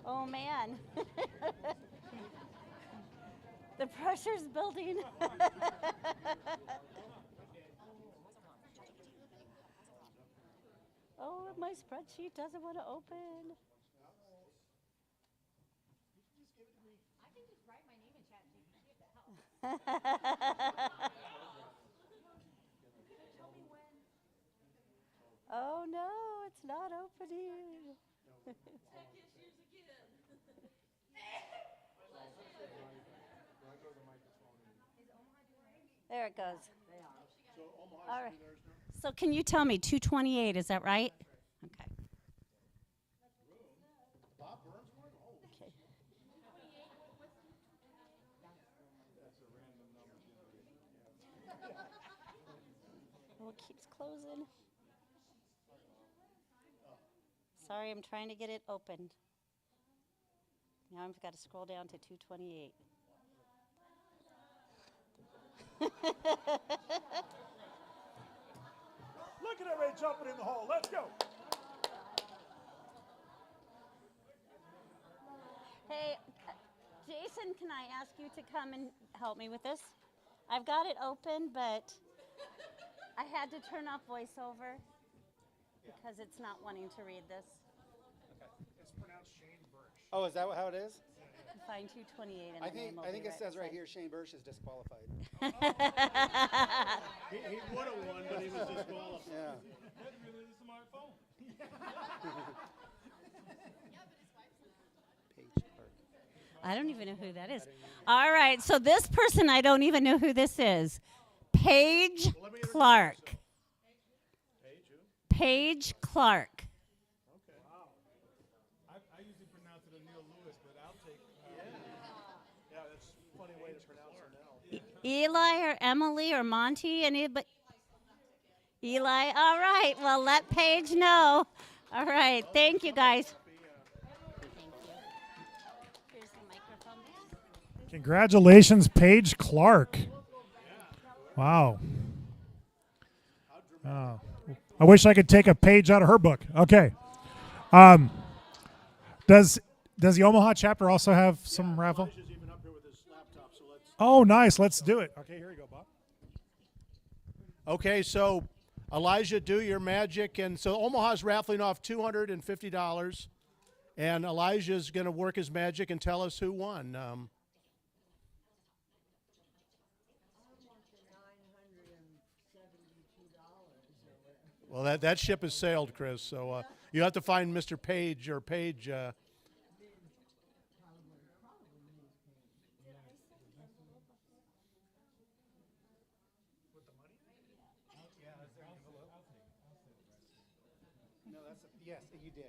Oh, man. The pressure's building. Oh, my spreadsheet doesn't want to open. I can just write my name in ChatGPT if that helps. Oh, no, it's not opening. There it goes. All right. So can you tell me 228, is that right? Okay. Okay. Oh, it keeps closing. Sorry, I'm trying to get it opened. Now I've got to scroll down to 228. Look Get everybody jumping in the hole. Let's go. Hey, Jason, can I ask you to come and help me with this? I've got it open, but I had to turn off voiceover because it's not wanting to read this. It's pronounced Shane Burch. Oh, is that how it is? Find 228 and I the name will think be it says right beside. here Shane Burch is disqualified. He would have won, but he was disqualified. Yeah. That's really the smartphone. I don't even know who that is. All right, so this person, I don't even know who this is. Paige Clark. Paige Clark. I usually pronounce it Neil Lewis, but I'll take. Yeah, that's a funny way to pronounce it now. Eli or Emily or Monty, anybody? Eli, all right. Well, let Paige know. All right, thank you, guys. Here's the microphone. Congratulations, Paige Clark. Wow. I wish I could take a page out of her book. Okay. Does the Omaha chapter also have some raffle? Elijah's even up here with his laptop, so let's. Oh, nice. Let's do it. Okay, here you go, Bob. Okay, so Elijah, do your magic, and so Omaha's raffling off $250, and Elijah's going to work his magic and tell us who won. Well, that ship has sailed, Chris. So you have to find Mr. Page or Page. Yes, you did.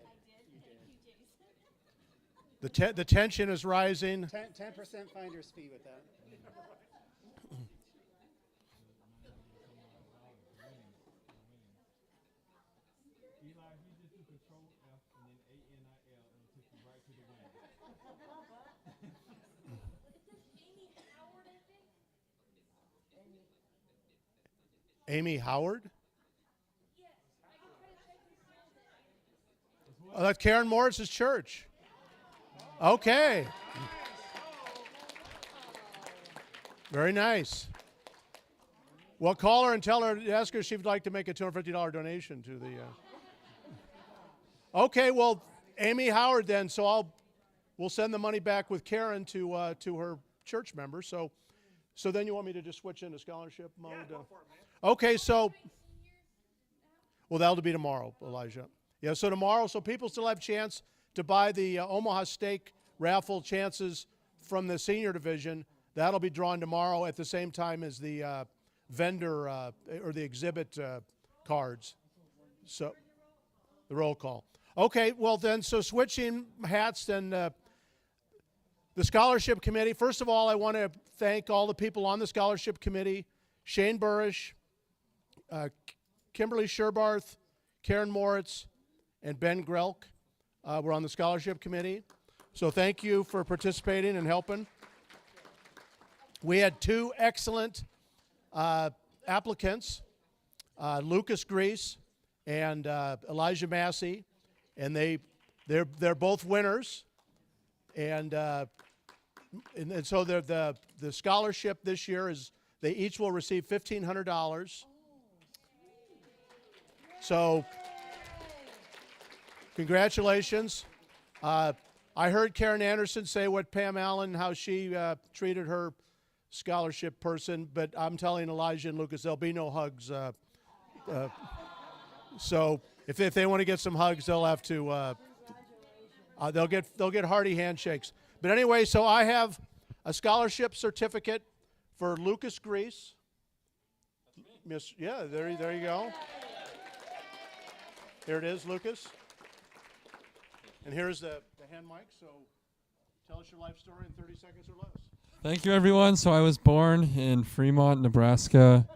The tension is rising. 10% finder's fee with that. Amy Howard? Oh, that's Karen Morris's church. Okay. Very nice. Well, call her and tell her, ask her if she'd like to make a $250 donation to the. Okay, well, Amy Howard then. So we'll send the money back with Karen to her church members. So then you want me to just switch into scholarship mode? Yeah, go for it, man. Okay, so. Well, that'll be tomorrow, Elijah. Yeah, so tomorrow, so people still have a chance to buy the Omaha Steak raffle chances from the senior division. That'll be drawn tomorrow at the same time as the vendor or the exhibit cards. So the roll call. Okay, well then, so switching hats then. The scholarship committee. First of all, I want to thank all the people on the scholarship committee: Shane Burrish, Kimberly Sherbarth, Karen Moritz, and Ben Grelk were on the scholarship committee. So thank you for participating and helping. We had two excellent applicants, Lucas Grease and Elijah Massey, and they're both winners. And so the scholarship this year is they each will receive $1,500. So congratulations. I heard Karen Anderson say what Pam Allen, how she treated her scholarship person, but I'm telling Elijah and Lucas there'll be no hugs. So if they want to get some hugs, they'll have to. They'll get hearty handshakes. But anyway, so I have a scholarship certificate for Lucas Grease. Yeah, there you go. Here it is, Lucas. And here's the hand mic, so tell us your life story in 30 seconds or less. Thank you, everyone. So I was born in Fremont, Nebraska.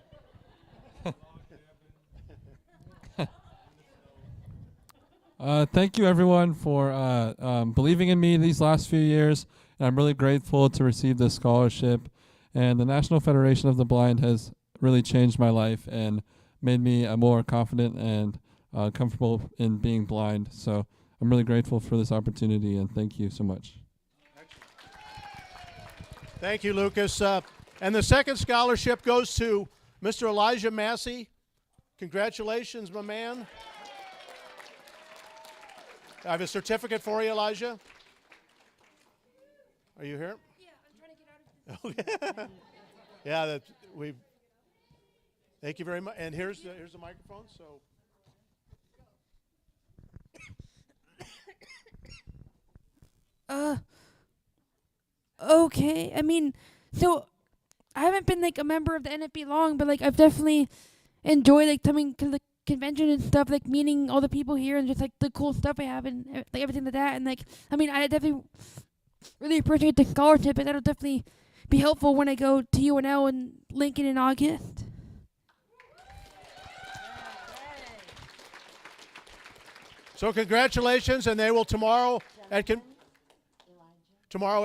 Thank you, everyone, for believing in me these last few years. And I'm really grateful to receive this scholarship. And the National Federation of the Blind has really changed my life and made me more confident and comfortable in being blind. So I'm really grateful for this opportunity, and thank you so much. Thank you, Lucas. And the second scholarship goes to Mr. Elijah Massey. Congratulations, my man. I have a certificate for you, Elijah. Are you here? Yeah, I'm trying to get out of this. Yeah, thank you very much. And here's the microphone. So. Okay. I mean, so I haven't been like a member of the NFB long, but like I've definitely enjoyed like coming to the convention and stuff, like meeting all the people here and just like the cool stuff I have and like everything like that. And like, I mean, I definitely really appreciate the scholarship, and that'll definitely be helpful when I go to UNL and Lincoln in August. So congratulations, and they will tomorrow at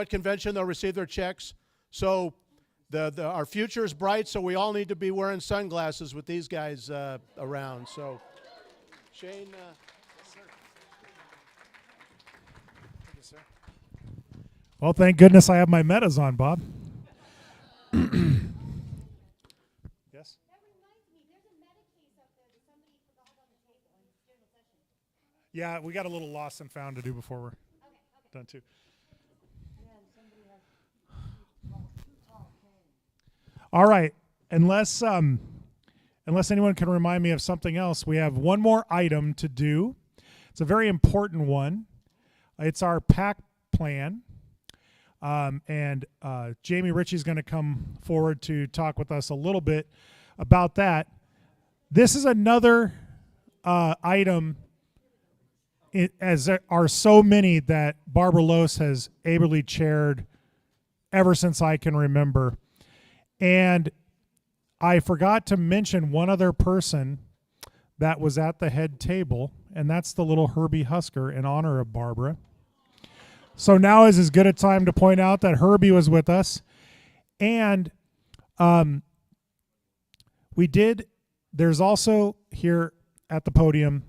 convention they'll receive their checks. So our future is bright. So we all need to be wearing sunglasses with these guys around. So Shane. Yes, sir. Thank you, sir. Well, thank goodness I have my metas on, Bob. Yes. Yeah, we got a little lost and found to do before we're done too. All right, unless anyone can remind me of something else, we have one more item to do. It's a very important one. It's our pack plan, and Jamie Ritchie's going to come forward to talk with us a little bit about that. This is another item, as there are so many that Barbara Lose has ably chaired ever since I can remember. And I forgot to mention one other person that was at the head table, and that's the little Herbie Husker in honor of Barbara. So now is as good a time to point out that Herbie was with us. And there's also here at the podium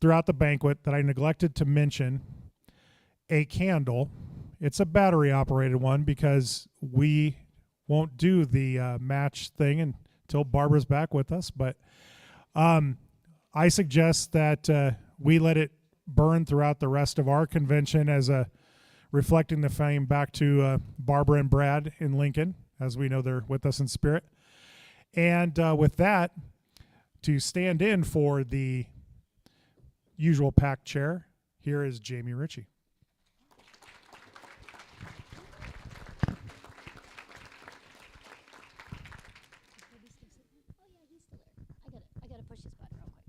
throughout the banquet that I neglected to mention a candle. It's a battery operated one because we won't do the match thing until Barbara's back with us. But I suggest that we let it burn throughout the rest of our convention as a reflecting the fame back to Barbara and Brad in Lincoln, as we know they're with us in spirit. And with that, to stand in for the usual pack chair, here is Jamie Ritchie. I gotta push this button real quick.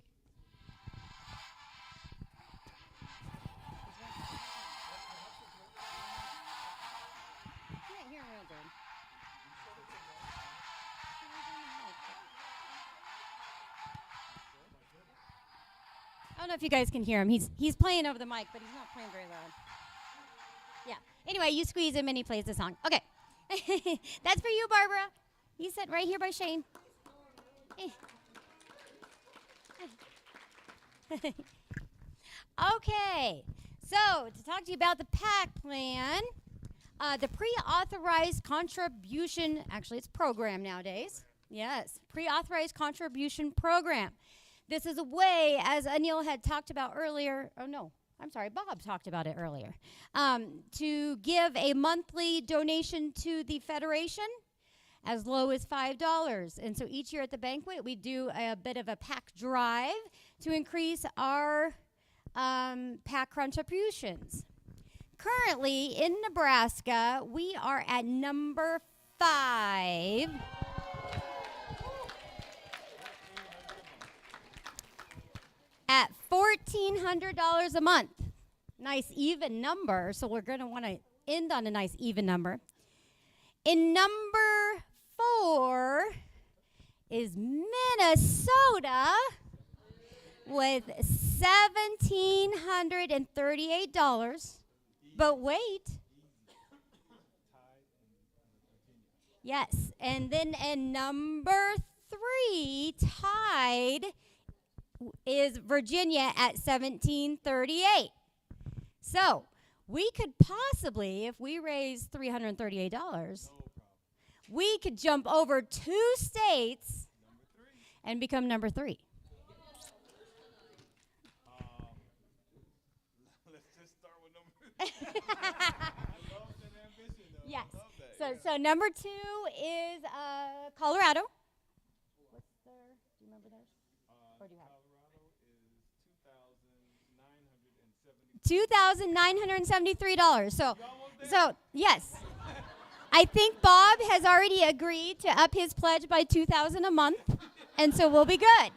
Can't hear him real good. I don't know if you guys can hear him. He's playing over the mic, but he's not playing very loud. Yeah. Anyway, you squeeze him and he plays the song. Okay. That's for you, Barbara. You sit right here by Shane. Okay, so to talk to you about the PAC plan, the pre-authorized contribution, actually it's program nowadays. Yes, pre-authorized contribution program. This is a way, as Anil had talked about earlier, Bob talked about it earlier, to give a monthly donation to the Federation as low as $5. And so each year at the banquet, we do a bit of a PAC drive to increase our PAC contributions. Currently, in Nebraska, we are at number 5. At $1,400 a month. Nice even number, so we're going to want to end on a nice even number. In number 4 is Minnesota with $1,738. But wait. Yes, and then in number 3 tied is Virginia at 1738. So we could possibly, if we raise $338, we could jump over 2 states and become number 3. Let's just start with number 3. I love that ambition, though. Yes. I love that. So number 2 is Colorado. What's their? Do you remember theirs? Or do you have? Colorado is $2,973. So yes. I think Bob has already agreed to up his pledge by $2,000 a month, and so we'll be good.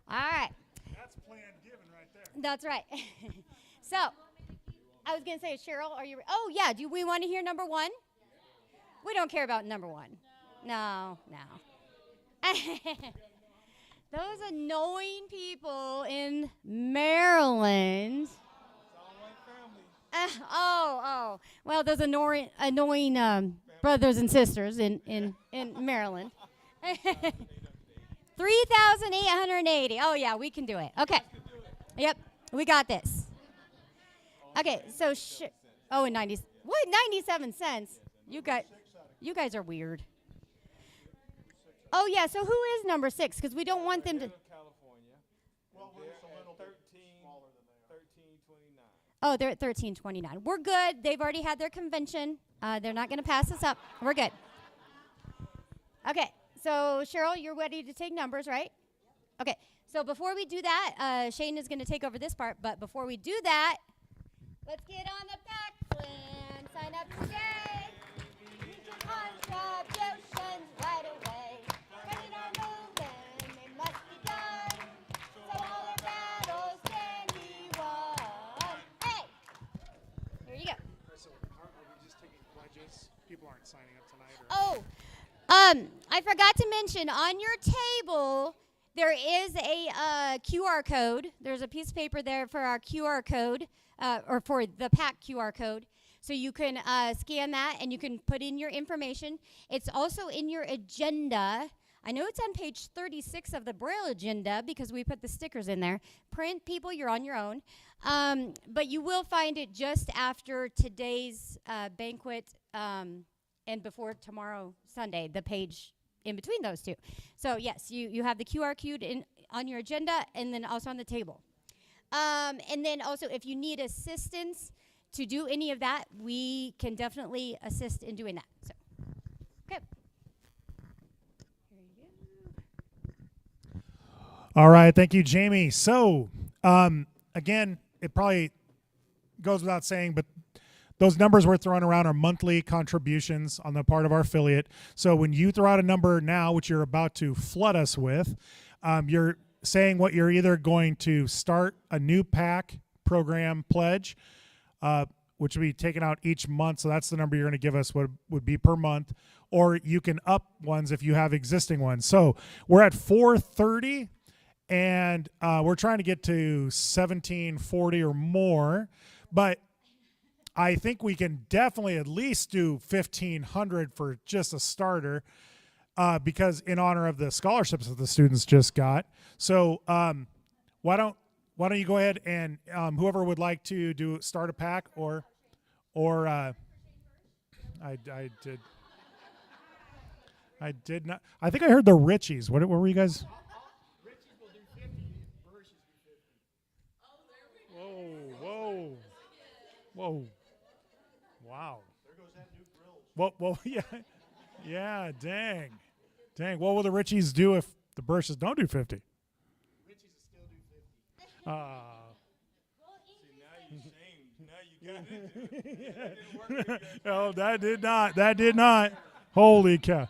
All right. That's planned giving right there. That's right. So, I was going to say, Cheryl, are you? Oh, yeah. Do we want to hear number 1? We don't care about number 1. No. Those annoying people in Maryland. Well, those annoying brothers and sisters in Maryland. 3,880. Oh, yeah, we can do it. Okay. Yep, we got this. Okay, so and 90. What? 97 cents? You guys are weird. Oh yeah. So who is number 6? Because we don't want them to. Oh, they're at 1329. We're good. They've already had their convention. They're not going to pass us up. We're good. Okay. So Cheryl, you're ready to take numbers, right? Okay. So before we do that, Shane is going to take over this part. But before we do that, let's get on the pack plan. Sign up today. Use your contributions right away. Credit our movement, it must be done. So all our battles can be won. Hey! Here you go. So are we just taking pledges? People aren't signing up tonight. I forgot to mention, on your table, there is a QR code. There's a piece of paper there for our QR code, or for the PAC QR code. So you can scan that, and you can put in your information. It's also in your agenda. I know it's on page 36 of the Braille agenda because we put the stickers in there. Print, people, you're on your own. But you will find it just after today's banquet and before tomorrow, Sunday, the page in between those two. So yes, you have the QR code on your agenda and then also on the table. And then also, if you need assistance to do any of that, we can definitely assist in doing that. So, okay. Here you go. All right, thank you, Jamie. So, again, it probably goes without saying, but those numbers we're throwing around are monthly contributions on the part of our affiliate. So when you throw out a number now, which you're about to flood us with, you're saying what you're either going to start a new PAC program pledge, which will be taken out each month. So that's the number you're going to give us, what would be per month, or you can up ones if you have existing ones. So we're at 430, and we're trying to get to 1740 or more, but I think we can definitely at least do 1,500 for just a starter, because in honor of the scholarships that the students just got. So why don't you go ahead and whoever would like to start a pack or I did not. I think I heard the Richies. What were you guys? Richies will do 50. Burrs will do 50. Whoa. Wow. There goes that new grill. Well, yeah, dang. What will the Richies do if the Burses don't do 50? Richies will still do 50. See, now you got it. Oh, that did not. Holy cow.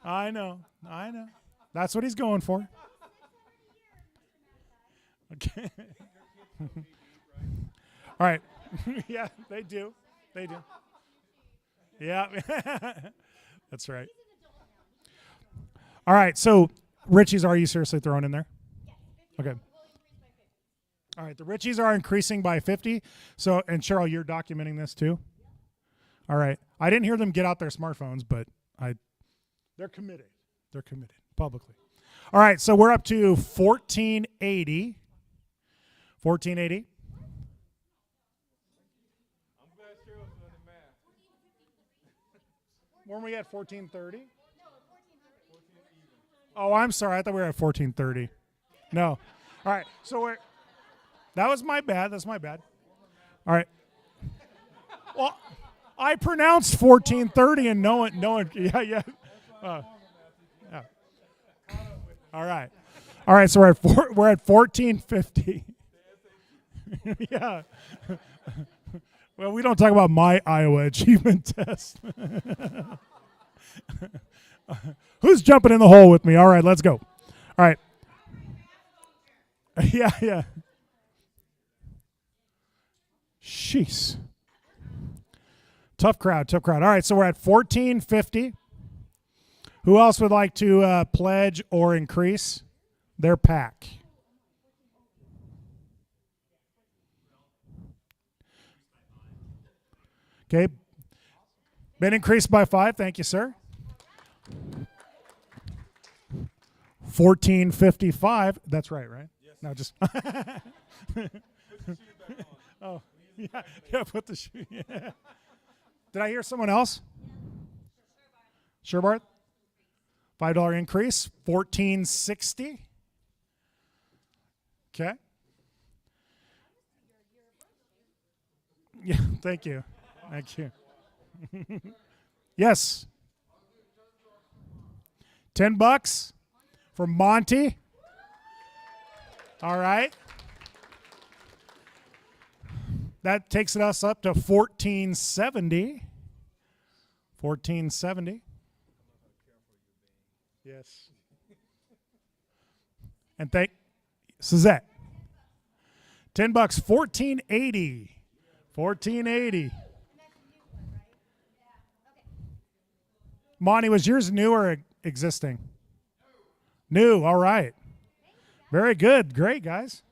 I know. That's what he's going for. Okay. All right. Yeah, they do. Yeah. That's right. All right. So, Richies, are you seriously throwing in there? Okay. All right. The Richies are increasing by 50. So, and Cheryl, you're documenting this too? All right. I didn't hear them get out their smartphones, but They're committed. They're committed publicly. All right, so we're up to 1480. 1480. Weren't we at 1430? Oh, I'm sorry. I thought we were at 1430. No. All right. So that was my bad. That's my bad. All right. Well, I pronounced 1430 and no one. Yeah. Yeah. All right. All right. So we're at 1450. Yeah. Well, we don't talk about my Iowa achievement test. Who's jumping in the hole with me? All right, let's go. All right. Yeah. Jeez. Tough crowd. All right, so we're at 1450. Who else would like to pledge or increase their pack? Okay. Been increased by 5. Thank you, sir. 1455. That's right? Yes. No, just. Oh, yeah. Put the shoe. Yeah. Did I hear someone else? Sure, Bart. $5 increase. 1460. Okay. Yeah. Thank you. Yes. $10 for Monty. All right. That takes us up to 1470. 1470. Yes. And Suzette. $10. 1480. 1480. Monty, was yours new or existing? New. All right. Very good. Great, guys.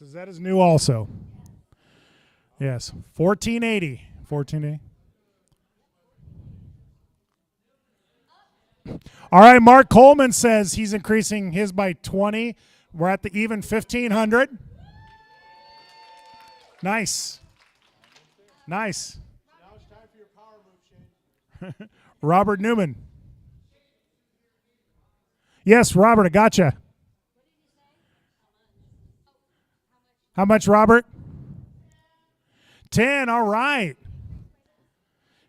That is new also. Yes. 1480. 1480. All right. Mark Coleman says he's increasing his by 20. We're at the even 1500. Nice. Nice. Now it's time for your power move, Shane. Robert Newman. Yes, Robert, I gotcha. How much, Robert? 10, all right.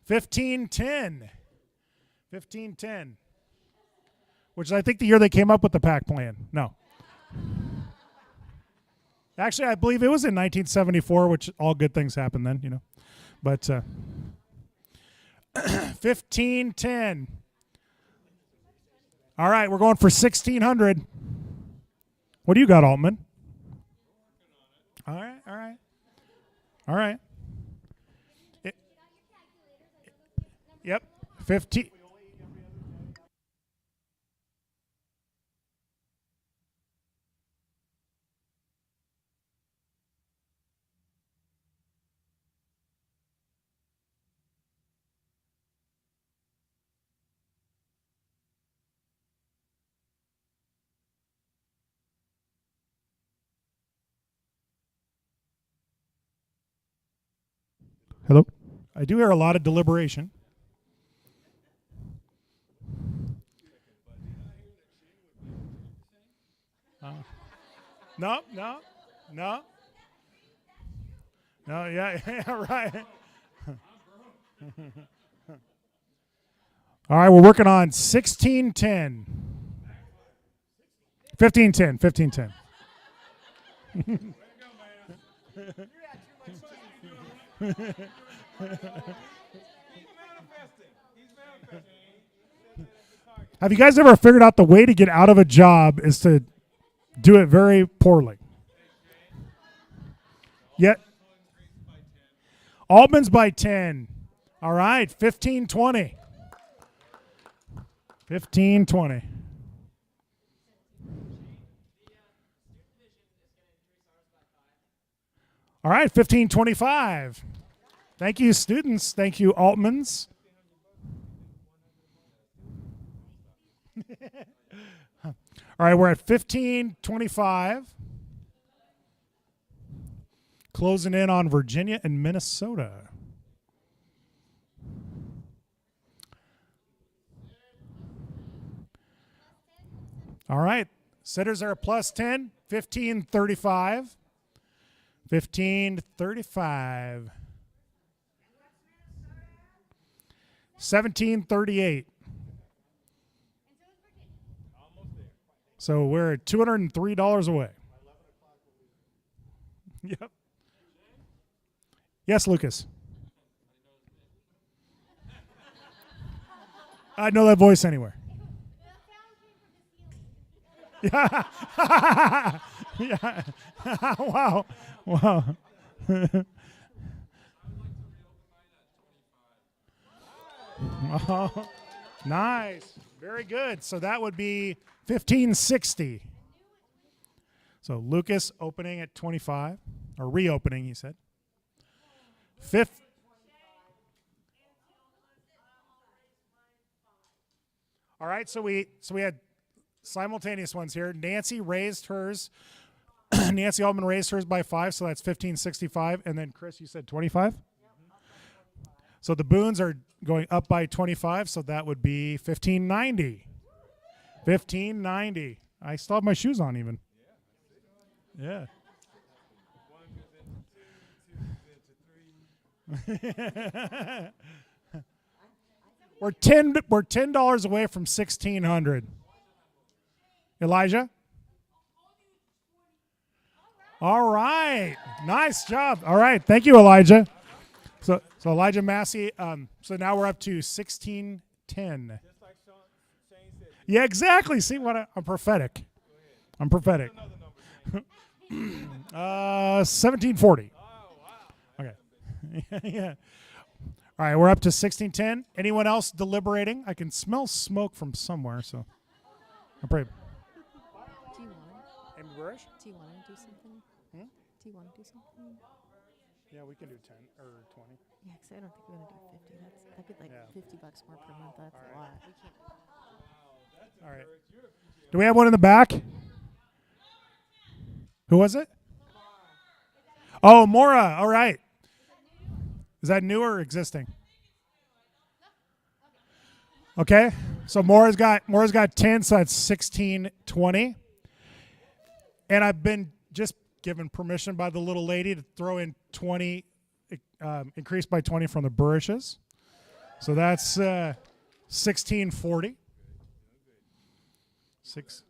1510. 1510. Which is, I think, the year they came up with the pack plan. No. Actually, I believe it was in 1974, which all good things happened then, you know. But 1510. All right, we're going for 1600. What do you got, Altman? All right. Yep, 15. Hello? I do hear a lot of deliberation. No, yeah, right. All right, we're working on 1610. 1510. Have you guys ever figured out the way to get out of a job is to do it very poorly? Yet, Altman's by 10. All right, 1520. 1520. All right, 1525. Thank you, students. Thank you, Altmans. All right, we're at 15:25. Closing in on Virginia and Minnesota. All right, sitters are a plus 10, 15:35. 15:35. 17:38. So we're at $203 away. Yep. Yes, Lucas. I know that voice anywhere. Yeah. Yeah. Wow. Wow. Oh, nice. Very good. So that would be 1560. So Lucas opening at 25, or reopening, he said. Fifth. All right, so we had simultaneous ones here. Nancy raised hers. Nancy Altman raised hers by 5, so that's 1565. And then Chris, you said 25? So the Boons are going up by 25, so that would be 1590. 1590. I still have my shoes on even. Yeah. We're $10 away from 1600. Elijah? All right. Nice job. All right. Thank you, Elijah. So Elijah Massey, so now we're up to 1610. Yeah, exactly. See what I'm prophetic. I'm prophetic. 1740. Okay. Yeah. All right, we're up to 1610. Anyone else deliberating? I can smell smoke from somewhere, so I'm pretty. Do you want to? Amy Burrish? Do you want to do something? Hmm? Do you want to do something? Yeah, we can do 10 or 20. Yeah, because I don't think we're going to do 50. That'd be like $50 more per month. That's a lot. We can't. All right. Do we have one in the back? Who was it? Oh, Mora. All right. Is that new or existing? Okay. So Mora's got 10, so that's 1620. And I've been just given permission by the little lady to throw in 20, increased by 20 from the Burrishes. So that's 1640. Six.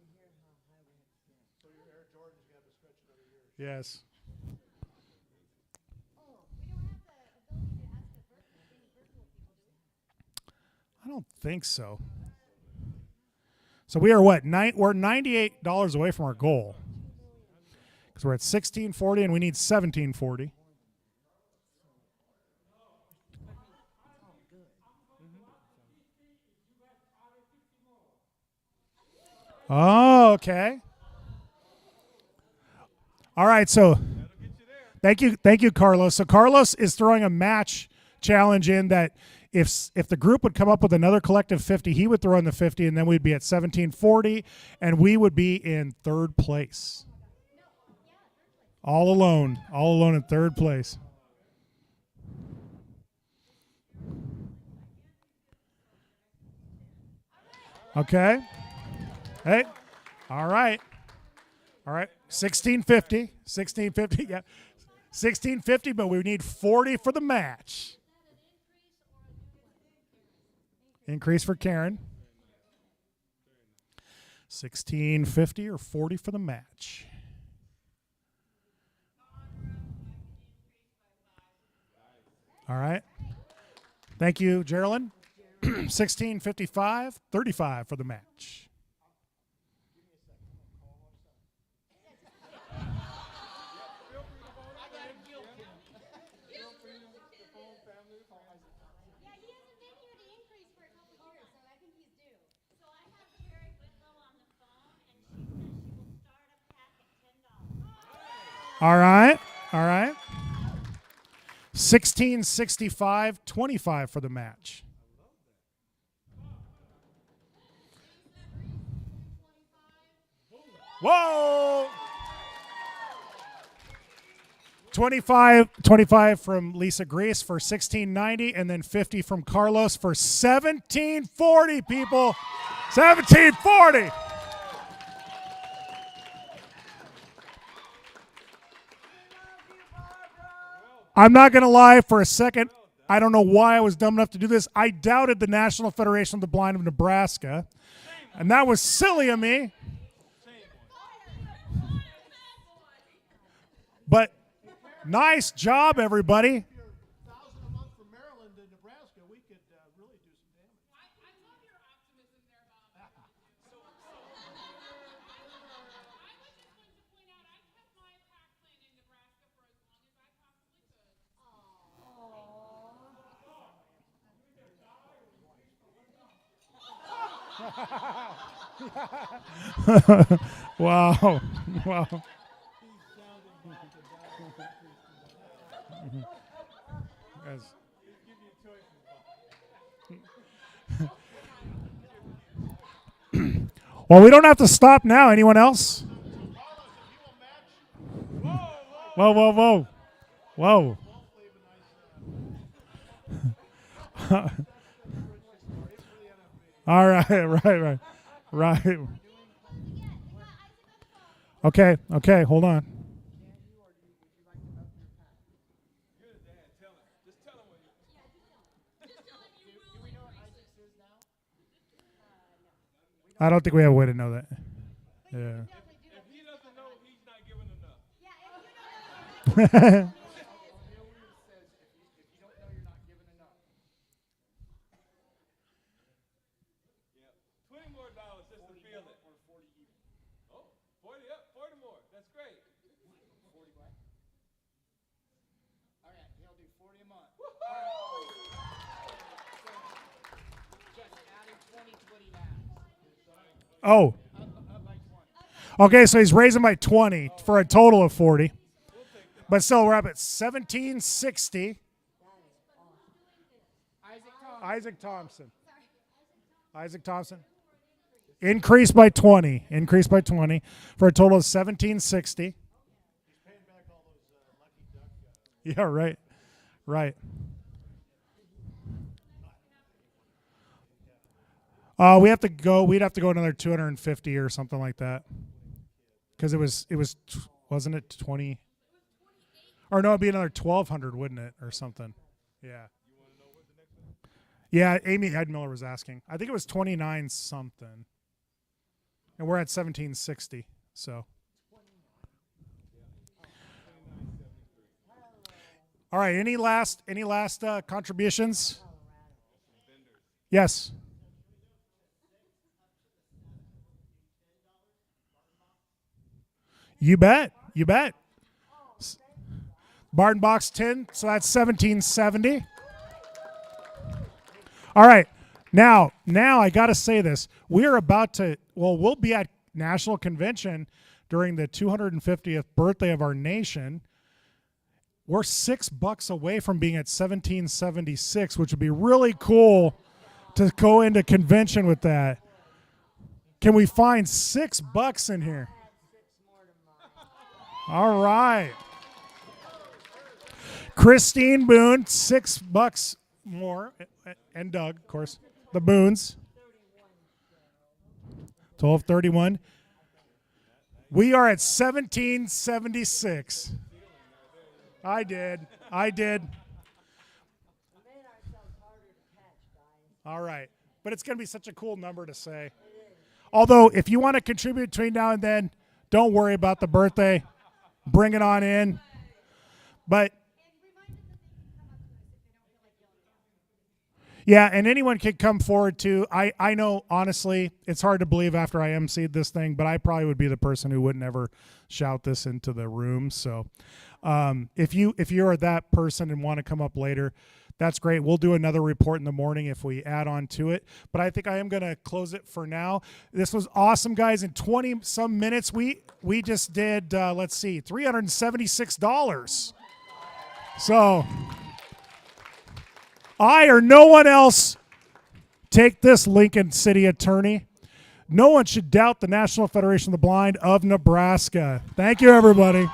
Yes. I don't think so. So we are what? We're $98 away from our goal. Because we're at 1640 and we need 1740. Oh, okay. All right, so thank you, Carlos. So Carlos is throwing a match challenge in that if the group would come up with another collective 50, he would throw in the 50, and then we'd be at 1740, and we would be in third place. All alone in third place. Okay. Hey, all right. 1650, yeah. 1650, but we need 40 for the match. Increase for Karen. 1650 or 40 for the match. All right. Thank you, Geraldine. 1655, 35 for the match. All right. 1665, 25 for the match. Whoa! 25 from Lisa Grease for $16.90, and then 50 from Carlos for $17.40, people. $17.40. I'm not going to lie, for a second, I don't know why I was dumb enough to do this. I doubted the National Federation of the Blind of Nebraska, and that was silly of me. But nice job, everybody. Wow. Wow. Well, we don't have to stop now. Anyone else? Whoa, whoa, whoa. Whoa. All right, right. Okay, hold on. I don't think we have a way to know that. Yeah. If he doesn't know, he's not giving enough. Oh. Okay, so he's raising by 20 for a total of 40. But still, we're up at 1760. Isaac Thompson. Increased by 20. For a total of 1760. Yeah, right. We'd have to go another 250 or something like that. Because it was wasn't it 20? Or no, it'd be another 1,200, wouldn't it, or something? Yeah. Yeah, Amy Edmiller was asking. I think it was 29 something. And we're at 1760. So. All right. Any last contributions? Yes. You bet. Barton Box 10, so that's 1770. All right. Now I got to say this. We'll be at National Convention during the 250th birthday of our nation. We're $6 away from being at 1776, which would be really cool to go into convention with that. Can we find $6 in here? All right. Christine Boone, $6 more. And Doug, of course. The Boones. 1231. We are at 1776. I did. All right. But it's going to be such a cool number to say. Although, if you want to contribute between now and then, don't worry about the birthday. Bring it on in. But yeah, and anyone can come forward too. I know, honestly, it's hard to believe after I emceed this thing, but I probably would be the person who would never shout this into the room. So if you are that person and want to come up later, that's great. We'll do another report in the morning if we add on to it. But I think I am going to close it for now. This was awesome, guys. In 20-some minutes, we just did, $376. So I or no one else take this, Lincoln City Attorney. no one should doubt the National Federation of the Blind of Nebraska. Thank you, everybody.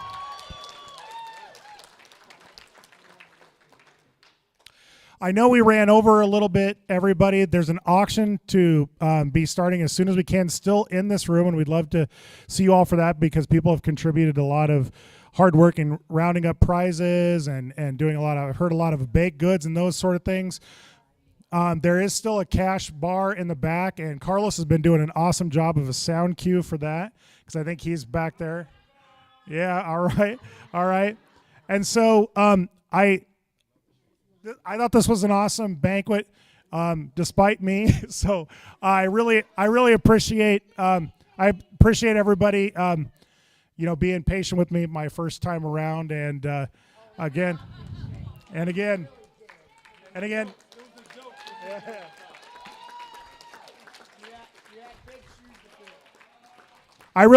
I know we ran over a little bit, everybody. There's an auction to be starting as soon as we can, still in this room, and we'd love to see you all for that because people have contributed a lot of hard work in rounding up prizes and doing I've heard a lot of baked goods and those sort of things. There is still a cash bar in the back, and Carlos has been doing an awesome job of a sound cue for that because I think he's back there. Yeah, all right. And so I thought this was an awesome banquet, despite me. So I really appreciate everybody, being patient with me my first time around, and again.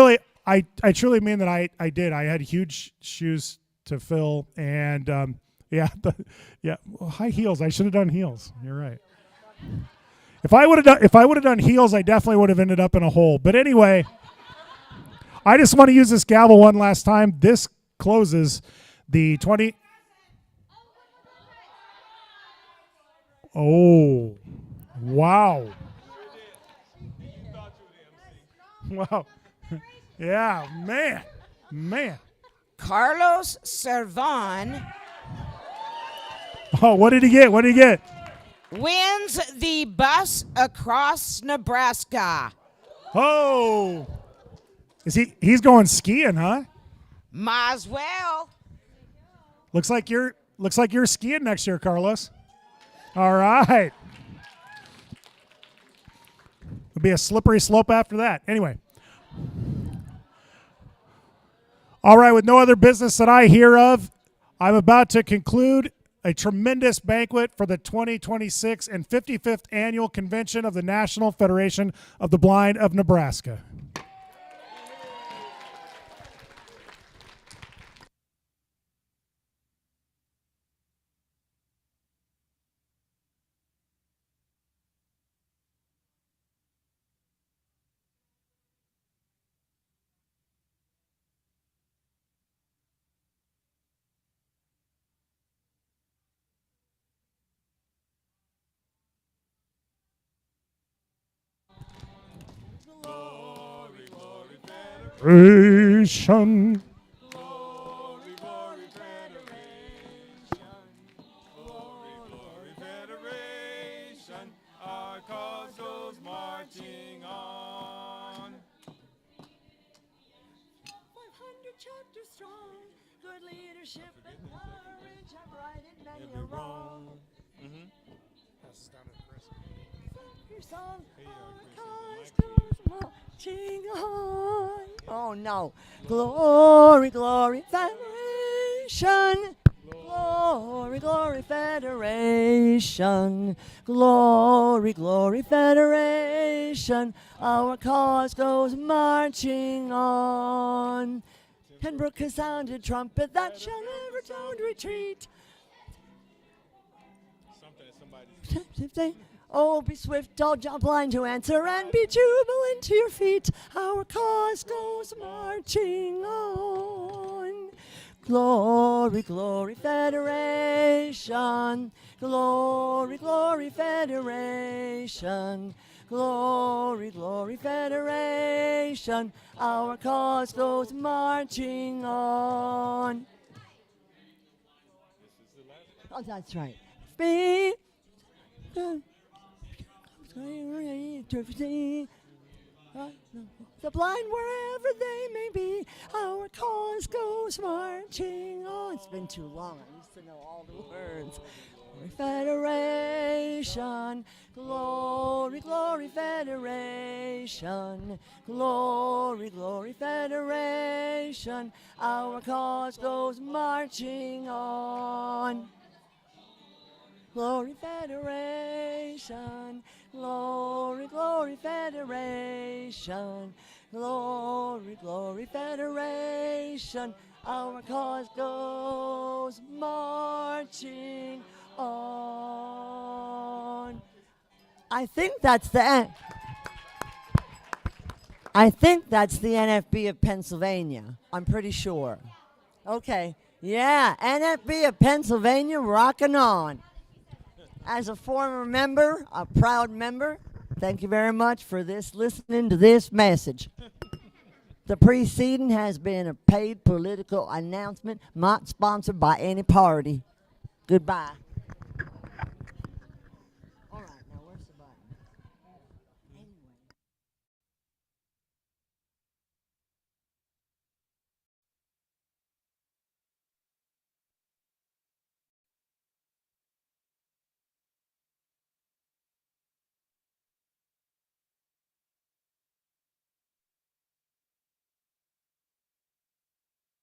I truly mean that I did. I had huge shoes to fill, and high heels. I should have done heels. You're right. If I would have done heels, I definitely would have ended up in a hole. But anyway, I just want to use this gavel one last time. This closes the 20. Oh, wow. Wow. Yeah, man. Carlos Servan Oh, what did he get? wins the bus across Nebraska. Oh. He's going skiing, huh? Might as well. Looks like you're skiing next year, Carlos. All right. It'll be a slippery slope after that. Anyway. All right, with no other business that I hear of, I'm about to conclude a tremendous banquet for the 2026 and 55th Annual Convention of the National Federation of the Blind of Nebraska. Federation. Glory, glory, Federation. Glory, Federation. Our cause goes marching on. 500 chapters strong, good leadership and courage have righted many a wrong. That's down to Chris. Your song, our cause goes marching on. Oh no. Glory, glory, Federation. Glory, glory, Federation. Glory, glory, Federation. Our cause goes marching on. Pembroke has sounded trumpet that shall never sound retreat. Oh, be swift, all jump line to answer, and be jubilant to your feet. Our cause goes marching on. Glory, glory, Federation. Glory, glory, Federation. Glory, glory, Federation. Our cause goes marching on. Oh, that's right. Be the blind wherever they may be, our cause goes marching on. It's been too long. I used to know all the words. Federation, glory, glory, Federation, glory, glory, Federation. Our cause goes marching on. Glory, Federation, glory, glory, Federation, glory, glory, Federation. Our cause goes marching on. I think that's the end. I think that's the NFB of Pennsylvania. I'm pretty sure. Okay. Yeah, NFB of Pennsylvania rocking on. As a former member, a proud member, thank you very much for listening to this message. The preceding has been a paid political announcement not sponsored by any party. Goodbye.